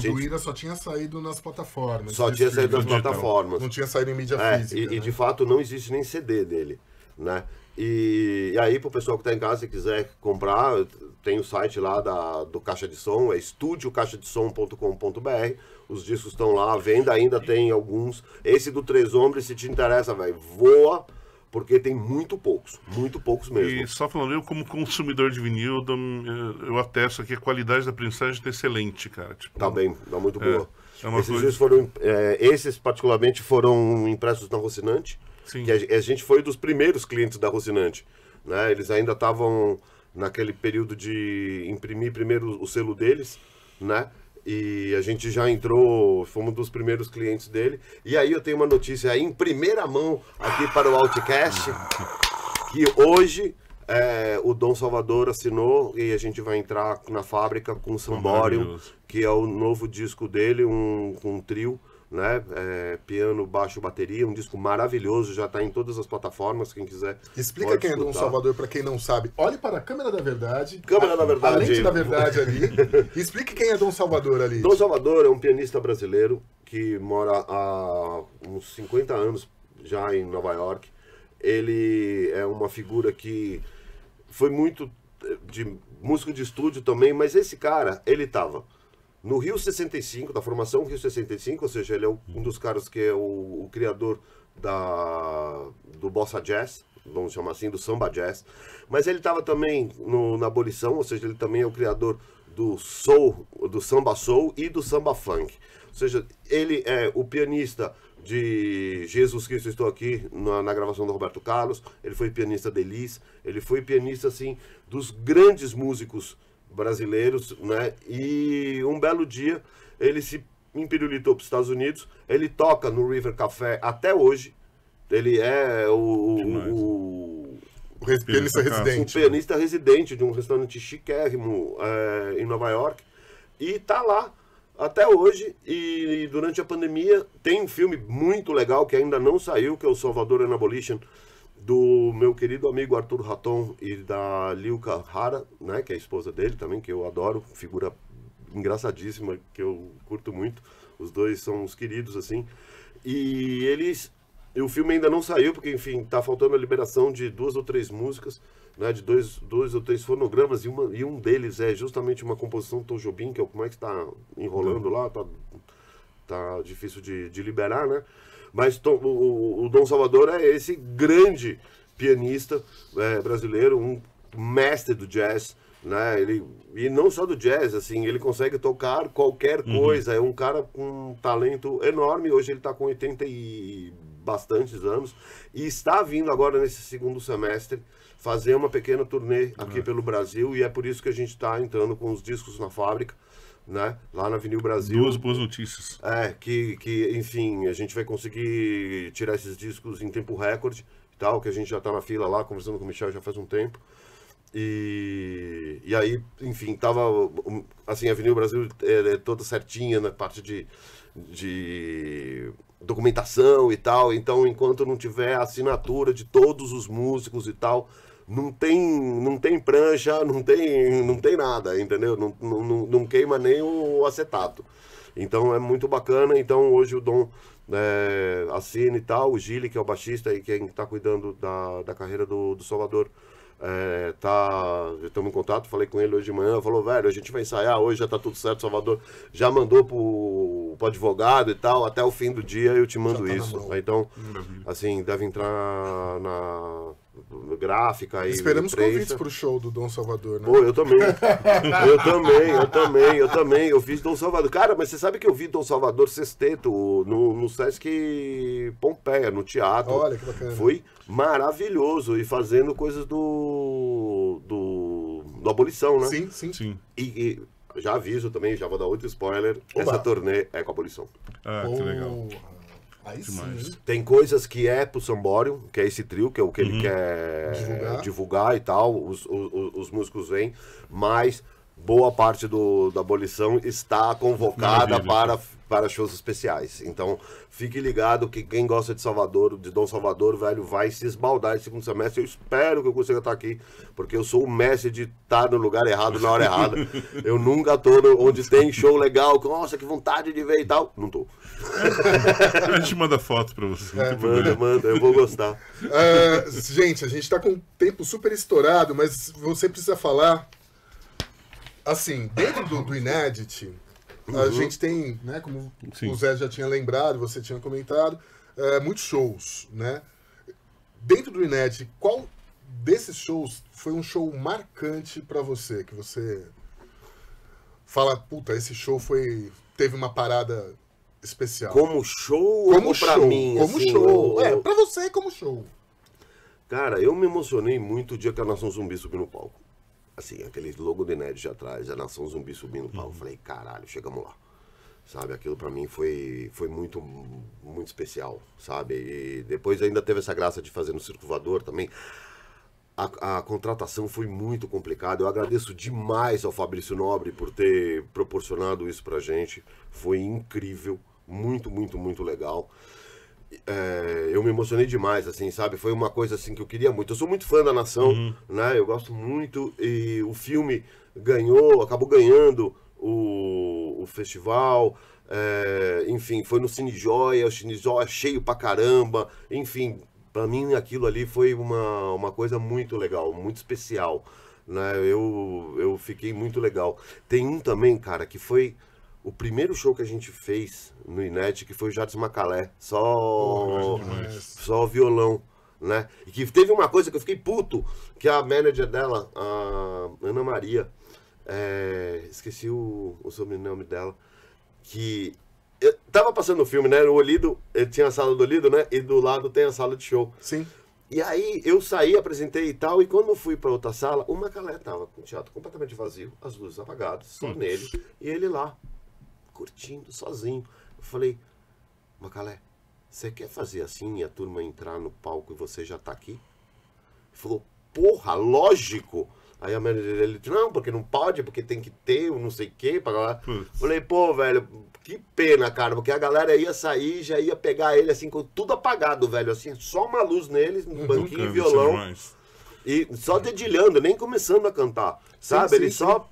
Do Ira só tinha saído nas plataformas. Só tinha saído nas plataformas. Não tinha saído em mídia física. E de fato não existe nem CD dele, né? E aí, pro pessoal que tá em casa e quiser comprar, tem o site lá do Caixa de Som, é estudiocaixadesom.com.br. Os discos estão lá à venda, ainda tem alguns. Esse do Três Homens, se te interessa, velho, voa, porque tem muito poucos mesmo. E só falando, eu como consumidor de vinil, eu atesto que a qualidade da prensagem tá excelente, cara. Tipo, tá bem, tá muito boa. Esses discos foram, esses particularmente foram impressos na Rocinante. Sim. Que a gente foi dos primeiros clientes da Rocinante, né? Eles ainda estavam naquele período de imprimir primeiro o selo deles, né? E a gente já entrou, fomos dos primeiros clientes dele. E aí eu tenho uma notícia aí em primeira mão aqui para o Outcast, que hoje o Dom Salvador assinou e a gente vai entrar na fábrica com o Samborium, que é o novo disco dele, um trio, né? Piano, baixo, bateria, um disco maravilhoso, já está em todas as plataformas, quem quiser. Explica quem é Dom Salvador para quem não sabe. Olhe para a câmera da verdade. Câmera da verdade. A lente da verdade ali. Explique quem é Dom Salvador ali. Dom Salvador é um pianista brasileiro que mora há uns 50 anos já em Nova York. Ele é uma figura que foi muito de músico de estúdio também, mas esse cara, ele estava no Rio 65, da formação Rio 65, ou seja, ele é um dos caras que é o criador do Bossa Jazz, vamos chamar assim, do Samba Jazz. Mas ele estava também na abolição, ou seja, ele também é o criador do Soul, do Samba Soul e do Samba Funk. Ou seja, ele é o pianista de Jesus Cristo Estou Aqui, na gravação do Roberto Carlos, ele foi pianista de Elis, ele foi pianista, assim, dos grandes músicos brasileiros, né? E um belo dia ele se empirulitou para os Estados Unidos. Ele toca no River Café até hoje. Ele é o pianista residente. Um pianista residente de um restaurante chiquérrimo em Nova York. E tá lá até hoje. E durante a pandemia tem um filme muito legal que ainda não saiu, que é o Salvador and Abolition, do meu querido amigo Arthur Raton e da Lilka Hara, né, que é a esposa dele também, que eu adoro, figura engraçadíssima, que eu curto muito. Os dois são uns queridos, assim. E o filme ainda não saiu, porque, enfim, tá faltando a liberação de 2 ou 3 músicas, né, de dois ou três fonogramas, e um deles é justamente uma composição do Tom Jobim, que é o como é que está enrolando lá, tá difícil de liberar, né? Mas o Dom Salvador é esse grande pianista brasileiro, um mestre do jazz, né? E não só do jazz, assim, ele consegue tocar qualquer coisa, é um cara com um talento enorme. Hoje ele está com 80 e bastantes anos e está vindo agora nesse segundo semestre fazer uma pequena turnê aqui pelo Brasil, e é por isso que a gente está entrando com os discos na fábrica, né? Lá na Avenida Brasil. 2 boas notícias. Que enfim, a gente vai conseguir tirar esses discos em tempo recorde e tal, que a gente já tá na fila lá, conversando com o Michel já faz um tempo. E aí, enfim, tava, assim, a Avenida Brasil é toda certinha na parte de documentação e tal, então enquanto não tiver a assinatura de todos os músicos e tal, não tem prancha, não tem nada, entendeu? Não queima nem o acetato. Então é muito bacana. Então hoje o Dom assina e tal. O Gili, que é o baixista e quem está cuidando da carreira do Salvador, estamos em contato. Falei com ele hoje de manhã, falou, velho, a gente vai ensaiar hoje, já tá tudo certo. Salvador já mandou pro advogado e tal, até o fim do dia eu te mando isso. Então, assim, deve entrar gráfica e Esperamos imprensa. convites pro show do Dom Salvador, né? Pô, eu também. Eu fiz Dom Salvador. Cara, mas você sabe que eu vi Dom Salvador Sexteto no Sesc Pompeia, no teatro. Olha que bacana. Foi maravilhoso. E fazendo coisas do Abolição, né? Sim, sim. Sim. E já aviso também, já vou dar outro spoiler. Oba. Essa turnê é com a Abolição. Ah, que legal. Porra. Aí Demais. sim. Tem coisas que é pro Sambório, que é esse trio, que é o que ele quer divulgar e tal, os músicos vêm, mas boa parte da Abolição está convocada para shows especiais. Então, fique ligado que quem gosta de Salvador, de Dom Salvador, velho, vai se esbaldar esse segundo semestre. Eu espero que eu consiga estar aqui, porque eu sou o mestre de estar no lugar errado na hora errada. Eu nunca tô onde tem show legal, nossa, que vontade de ver e tal. Não tô. A gente manda foto pra você. Não tem problema. Manda, eu vou gostar. Gente, a gente tá com o tempo super estourado, mas você precisa falar. Assim, dentro do Inédit, a gente tem, né, como Sim. o Zé já tinha lembrado, você tinha comentado, muitos shows, né? Dentro do Inédit, qual desses shows foi um show marcante pra você? Que você fala, puta, esse show teve uma parada especial. Como show Como ou pra show, mim? como assim, show. Pra você como show. Cara, eu me emocionei muito o dia que a Nação Zumbi subiu no palco. Assim, aquele logo do Inédit atrás, a Nação Zumbi subindo no palco. Falei, caralho, chegamos lá. Sabe, aquilo pra mim foi muito, muito especial, sabe? E depois ainda teve essa graça de fazer no Circo Voador também. A contratação foi muito complicada. Eu agradeço demais ao Fabrício Nobre por ter proporcionado isso pra gente. Foi incrível, muito, muito, muito legal. Eu me emocionei demais, assim, sabe? Foi uma coisa assim que eu queria muito. Eu sou muito fã da Nação, né? Eu gosto muito e o filme acabou ganhando o festival. Enfim, foi no Cine Joia, o Cine Joia cheio pra caramba. Enfim, pra mim aquilo ali foi uma coisa muito legal, muito especial, né? Eu fiquei muito legal. Tem um também, cara, que foi o primeiro show que a gente fez no Inédit, que foi o Jardim Macalé, só violão, né? E que teve uma coisa que eu fiquei puto, que a manager dela, a Ana Maria, esqueci o sobrenome dela, que tava passando o filme, né? O Olido, tinha a sala do Olido, né? E do lado tem a sala de show. Sim. E aí eu saí, apresentei e tal, e quando eu fui pra outra sala, o Macalé tava com o teatro completamente vazio, as luzes apagadas, só nele, e ele lá, curtindo sozinho. Eu falei, Macalé, você quer fazer assim e a turma entrar no palco e você já tá aqui? Ele falou, porra, lógico. Aí a manager dele disse, não, porque não pode, porque tem que ter, não sei o quê. Falei, pô, velho, que pena, cara, porque a galera ia sair, já ia pegar ele assim, com tudo apagado, velho, assim, só uma luz neles, um banquinho e violão. E só dedilhando, nem começando a cantar, sabe? Ele só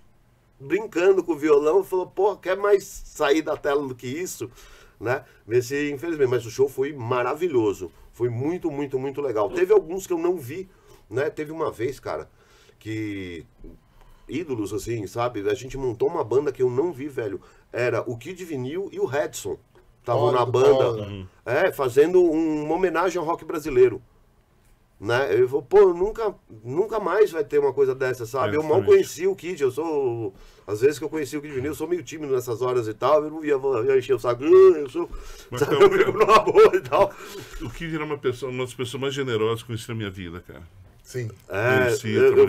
brincando com o violão, falou, pô, quer mais sair da tela do que isso, né? Infelizmente, mas o show foi maravilhoso, foi muito, muito, muito legal. Teve alguns que eu não vi, né? Teve uma vez, cara, que ídolos, assim, sabe? A gente montou uma banda que eu não vi, velho. Era o Kid Vinil e o Redson. Estavam na banda, fazendo uma homenagem ao rock brasileiro. Né? Eu falei, pô, nunca mais vai ter uma coisa dessa, sabe? Eu mal conheci o Kid, às vezes que eu conheci o Kid Vinil, eu sou meio tímido nessas horas e tal, eu não ia encher o saco, eu sou, sabe, eu fico numa boa e tal. O Kid era uma das pessoas mais generosas que eu conheci na minha vida, cara. Sim.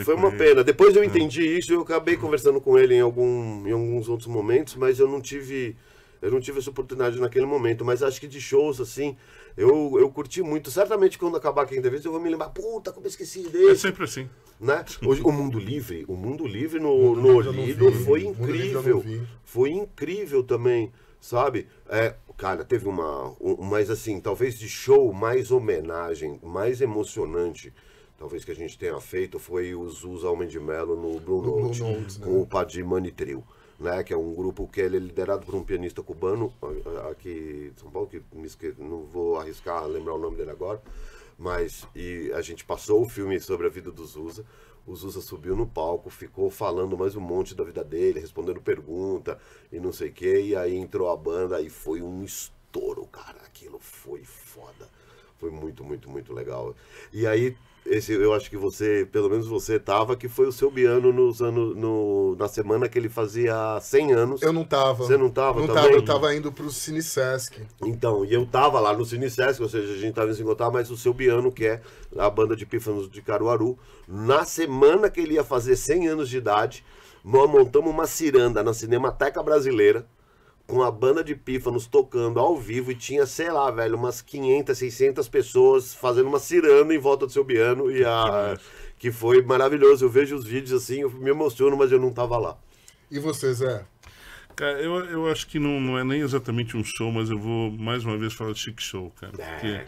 Foi uma pena. Depois eu entendi isso, eu acabei conversando com ele em alguns outros momentos, mas eu não tive essa oportunidade naquele momento. Mas acho que de shows, assim, eu curti muito. Certamente quando acabar aqui a entrevista eu vou me lembrar, puta, como eu esqueci dele. É sempre assim. Né? O Mundo Livre no Olido foi incrível. Foi incrível também, sabe? Cara, teve mas assim, talvez de show mais homenagem, mais emocionante, talvez que a gente tenha feito, foi o Zusa Homem de Melo no Blue Note, né? com o Padimani Trio, né? Que é um grupo que ele é liderado por um pianista cubano, aqui de São Paulo, que não vou arriscar lembrar o nome dele agora, mas a gente passou o filme sobre a vida do Zusa. O Zusa subiu no palco, ficou falando mais um monte da vida dele, respondendo pergunta e não sei o que, e aí entrou a banda e foi um estouro, cara, aquilo foi foda. Foi muito, muito, muito legal. E aí, eu acho que você, pelo menos você tava, que foi o seu Biano na semana que ele fazia 100 anos. Eu não tava. Você não tava também? Não tava, eu tava indo pro Cine Sesc. Então, e eu tava lá no Cine Sesc, ou seja, a gente tava em Zingotá, mas o seu Biano, que é a banda de pífanos de Caruaru, na semana que ele ia fazer 100 anos de idade, nós montamos uma ciranda na Cinemateca Brasileira, com a banda de pífanos tocando ao vivo, e tinha, sei lá, velho, umas 500, 600 pessoas fazendo uma ciranda em volta do seu Biano, que foi maravilhoso. Eu vejo os vídeos assim, eu me emociono, mas eu não tava lá. E você, Zé? Cara, eu acho que não é nem exatamente um show, mas eu vou mais uma vez falar de Chic Show, cara. Porque,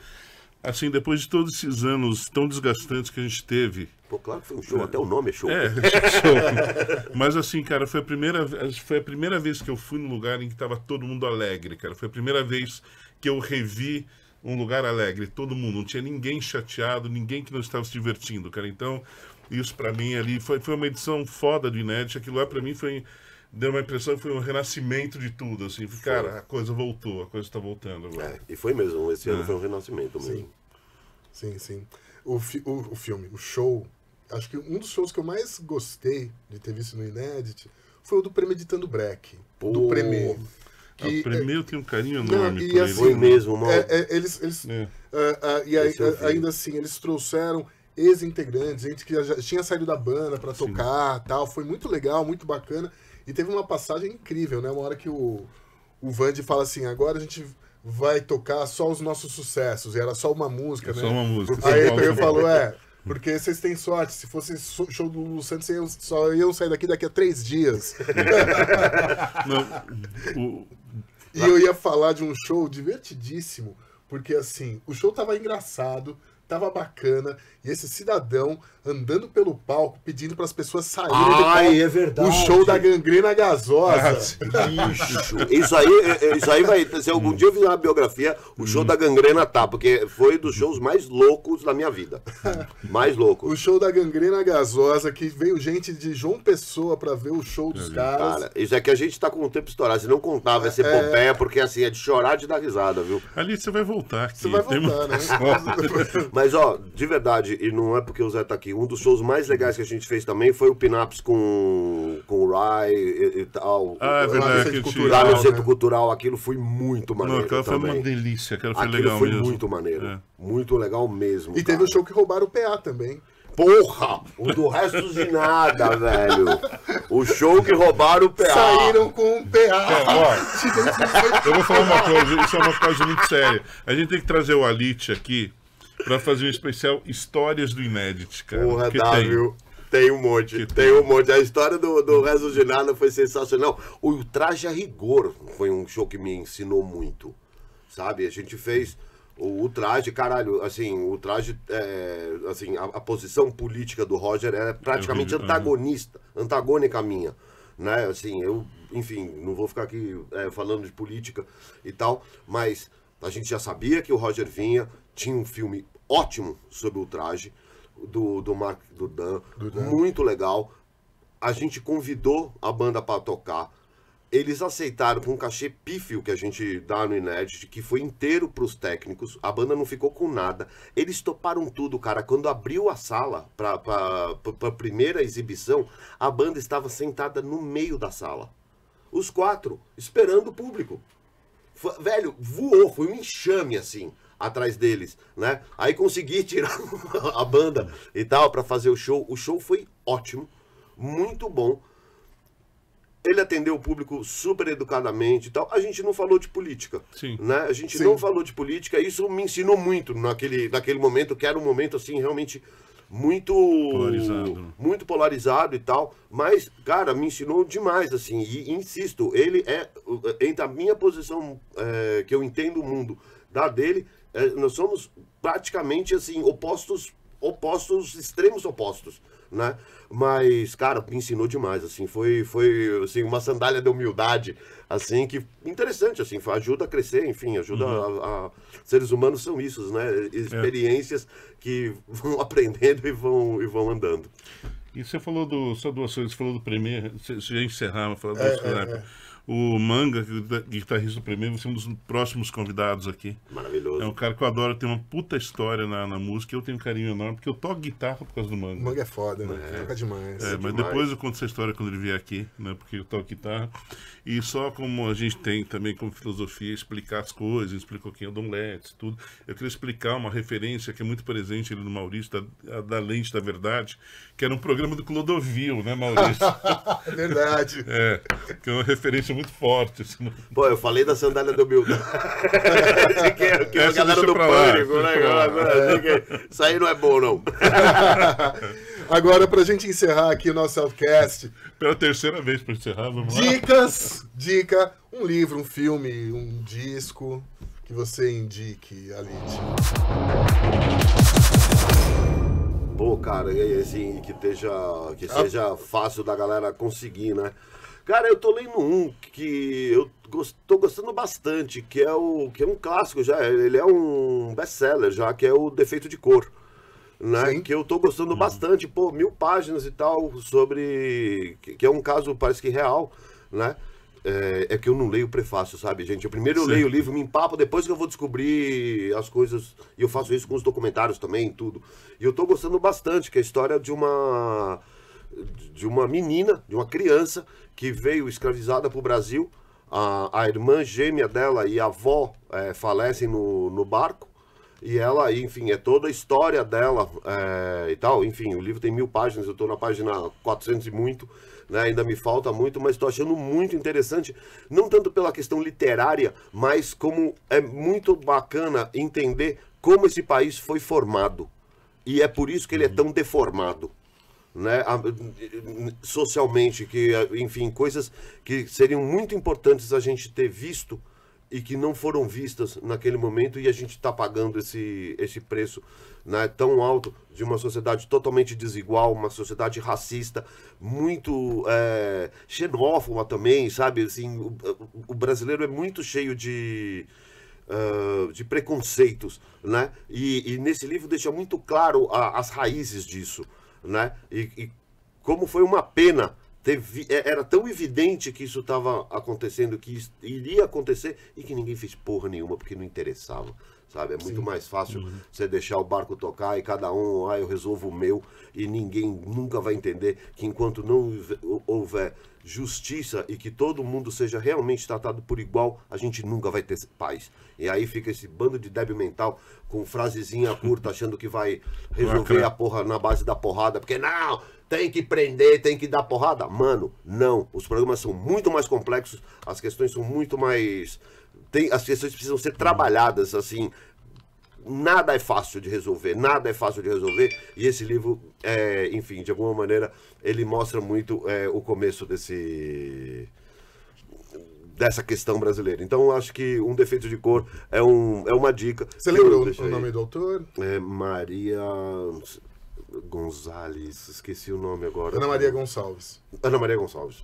assim, depois de todos esses anos tão desgastantes que a gente teve... Pô, claro que foi um show, até o nome é show. Chic Show. Mas assim, cara, foi a primeira vez que eu fui num lugar em que tava todo mundo alegre, cara. Foi a primeira vez que eu revi um lugar alegre, todo mundo. Não tinha ninguém chateado, ninguém que não estava se divertindo, cara. Então, isso pra mim ali foi uma edição foda do Inédit. Aquilo lá pra mim deu uma impressão que foi um renascimento de tudo, assim. Cara, a coisa voltou, a coisa tá voltando agora. E foi mesmo, esse ano foi um renascimento mesmo. Sim. O filme, o show, acho que um dos shows que eu mais gostei de ter visto no Inédit foi o do Premeditando Break. Do Premier. O Premier eu tenho um carinho enorme por assim, ele. Foi mesmo, mano. Ainda assim, eles trouxeram ex-integrantes, gente que já tinha saído da banda pra tocar, tal. Foi muito legal, muito bacana. E teve uma passagem incrível, né? Uma hora que o Vandy fala assim, agora a gente vai tocar só os nossos sucessos. E era só uma música, né? Só uma música. Aí ele falou, porque vocês têm sorte. Se fosse show do Lulu Santos, vocês só iam sair daqui a 3 dias. E eu ia falar de um show divertidíssimo, porque assim, o show tava engraçado, tava bacana, e esse cidadão andando pelo palco pedindo para as pessoas saírem do palco. É verdade. O show da Gangrena Gasosa. Isso aí vai, se algum dia eu fizer uma biografia, o show da Gangrena porque foi dos shows mais loucos da minha vida. Mais loucos. O show da Gangrena Gasosa, que veio gente de João Pessoa para ver o show dos caras. Cara, isso é que a gente tá com o tempo estourado. Se não contava essa epopeia, porque assim, é de chorar de dar risada, viu? Ali você vai voltar aqui. Você vai voltar, né? Mas, ó, de verdade, e não é porque o Zé tá aqui, um dos shows mais legais que a gente fez também foi o Pinaps com o Rai e tal. É verdade. Lá no Centro Cultural, aquilo foi muito maneiro. Aquilo foi uma delícia, aquilo foi legal mesmo. Foi muito maneiro. Muito legal mesmo. E teve o show que roubaram o PA também. Porra! O do Restos de Nada, velho. O show que roubaram o PA. Saíram com o PA. Eu vou falar uma coisa, isso é uma coisa muito séria. A gente tem que trazer o Alit aqui pra fazer um especial Histórias do Inédit, cara. Porra, viu? Tem um monte, tem um monte. A história do Restos de Nada foi sensacional. O Traje a Rigor foi um show que me ensinou muito, sabe? A gente fez o Traje, caralho, assim, o Traje, assim, a posição política do Roger é praticamente antagônica à minha, né? Assim, enfim, não vou ficar aqui falando de política e tal, mas a gente já sabia que o Roger vinha, tinha um filme ótimo sobre o Traje, do Mark Dan, muito legal. A gente convidou a banda para tocar. Eles aceitaram com um cachê pífio que a gente dá no Inédit, que foi inteiro para os técnicos. A banda não ficou com nada. Eles toparam tudo, cara. Quando abriu a sala para a primeira exibição, a banda estava sentada no meio da sala. Os 4, esperando o público. Velho, voou, foi um enxame assim atrás deles, né? Aí consegui tirar a banda e tal para fazer o show. O show foi ótimo, muito bom. Ele atendeu o público super educadamente e tal. A gente não falou de política, né? A gente não falou de política. Isso me ensinou muito naquele momento, que era um momento assim realmente muito polarizado e tal, mas, cara, me ensinou demais, assim, e insisto, ele entre a minha posição, que eu entendo o mundo, da dele, nós somos praticamente, assim, extremos opostos, né, mas, cara, me ensinou demais, assim, foi assim, uma sandália de humildade, assim, que interessante, assim, ajuda a crescer, enfim, ajuda seres humanos são isso, né, experiências que vão aprendendo e vão andando. E você falou só duas coisas, você falou do Premier, você já encerrava, falou duas coisas. O Manga, guitarrista do Premier, vai ser um dos próximos convidados aqui. Maravilhoso. maravilhoso. É um cara que eu adoro, tem uma puta história na música, eu tenho um carinho enorme, porque eu toco guitarra por causa do O Manga. Manga é foda, né? Toca demais. Mas depois eu conto essa história quando ele vier aqui, né? Porque eu toco guitarra. E só como a gente tem também como filosofia explicar as coisas, explicou quem é o Dom Letts, tudo. Eu queria explicar uma referência que é muito presente ali no Maurício, da Lente da Verdade, que era um programa do Clodovil, né, Maurício? É verdade. Que é uma referência muito forte. Assim. Pô, eu falei da sandália do Humildade. que é a Essa galera deixa do pra lá, Pânico, né? deixa pra lá. Isso aí não é bom, não. Agora, pra gente encerrar aqui o nosso Outcast, Pela terceira vez para encerrar, vamos lá. dica, um livro, um filme, um disco que você indique, Alite. Pô, cara, e assim, que seja fácil da galera conseguir, né? Cara, eu tô lendo um que eu tô gostando bastante, que é um clássico já, ele é um best-seller já, que é o Defeito de Cor, né? Sim. Que eu tô gostando bastante, pô, 1000 páginas e tal, sobre... que é um caso, parece que real, né? É que eu não leio o prefácio, sabe, gente? Eu leio o livro, me empapo, depois que eu vou descobrir as coisas, e eu faço isso com os documentários também, tudo. E eu tô gostando bastante, que é a história de uma menina, de uma criança, que veio escravizada pro Brasil, a irmã gêmea dela e a avó falecem no barco, e ela, enfim, é toda a história dela e tal. Enfim, o livro tem 1000 páginas, eu tô na página 400 e muito, né? Ainda me falta muito, mas estou achando muito interessante, não tanto pela questão literária, mas como é muito bacana entender como esse país foi formado. E é por isso que ele é tão deformado, né? Socialmente, que, enfim, coisas que seriam muito importantes a gente ter visto e que não foram vistas naquele momento, e a gente está pagando esse preço, né, tão alto, de uma sociedade totalmente desigual, uma sociedade racista, muito xenófoba também, sabe? Assim, o brasileiro é muito cheio de preconceitos, né? E nesse livro deixa muito claro as raízes disso, né? E como foi uma pena. Era tão evidente que isso estava acontecendo, que iria acontecer, e que ninguém fez porra nenhuma porque não interessava, sabe? É muito mais fácil você deixar o barco tocar e cada um, eu resolvo o meu, e ninguém nunca vai entender que enquanto não houver justiça e que todo mundo seja realmente tratado por igual, a gente nunca vai ter paz. E aí fica esse bando de débil mental com frasezinha curta achando que vai resolver a porra na base da porrada, porque não... Tem que prender, tem que dar porrada? Mano, não. Os problemas são muito mais complexos, as questões são muito mais... as questões precisam ser trabalhadas, assim. Nada é fácil de resolver, E esse livro, enfim, de alguma maneira, ele mostra muito o começo dessa questão brasileira. Então, eu acho que Um Defeito de Cor é uma dica. Você lembra o nome do autor? Maria... Gonzalez, esqueci o nome agora. Ana Maria Gonçalves. Ana Maria Gonçalves.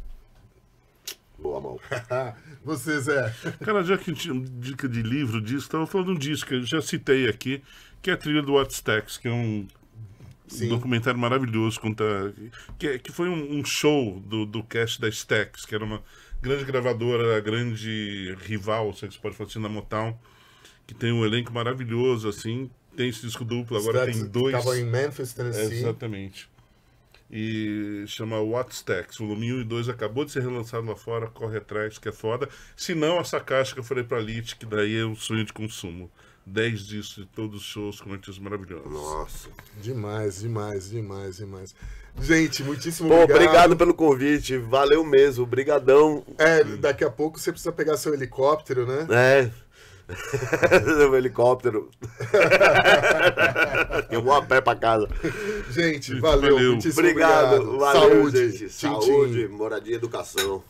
Boa, mal. Você, Zé. Cara, já que tinha dica de livro disso, estava falando de um disco que eu já citei aqui, que é a trilha do Wattstax, que é um documentário maravilhoso, que foi um show do cast da Stax, que era uma grande gravadora, grande rival, se você pode falar assim, na Motown, que tem um elenco maravilhoso, assim. Tem esse disco duplo, agora tem 2. Estava em Memphis, Tennessee. Exatamente. E chama Wattstax, volume 1 e 2, acabou de ser relançado lá fora, corre atrás, que é foda. Se não, essa caixa que eu falei pra Lite, que daí é um sonho de consumo. 10 discos de todos os shows com artistas maravilhosos. Nossa. Demais. Gente, muitíssimo obrigado pelo convite, valeu mesmo, brigadão. Daqui a pouco você precisa pegar seu helicóptero, né? O helicóptero. Eu vou a pé pra casa. Gente, valeu. Muitíssimo obrigado. Valeu, Saúde, gente. Saúde, moradia e educação.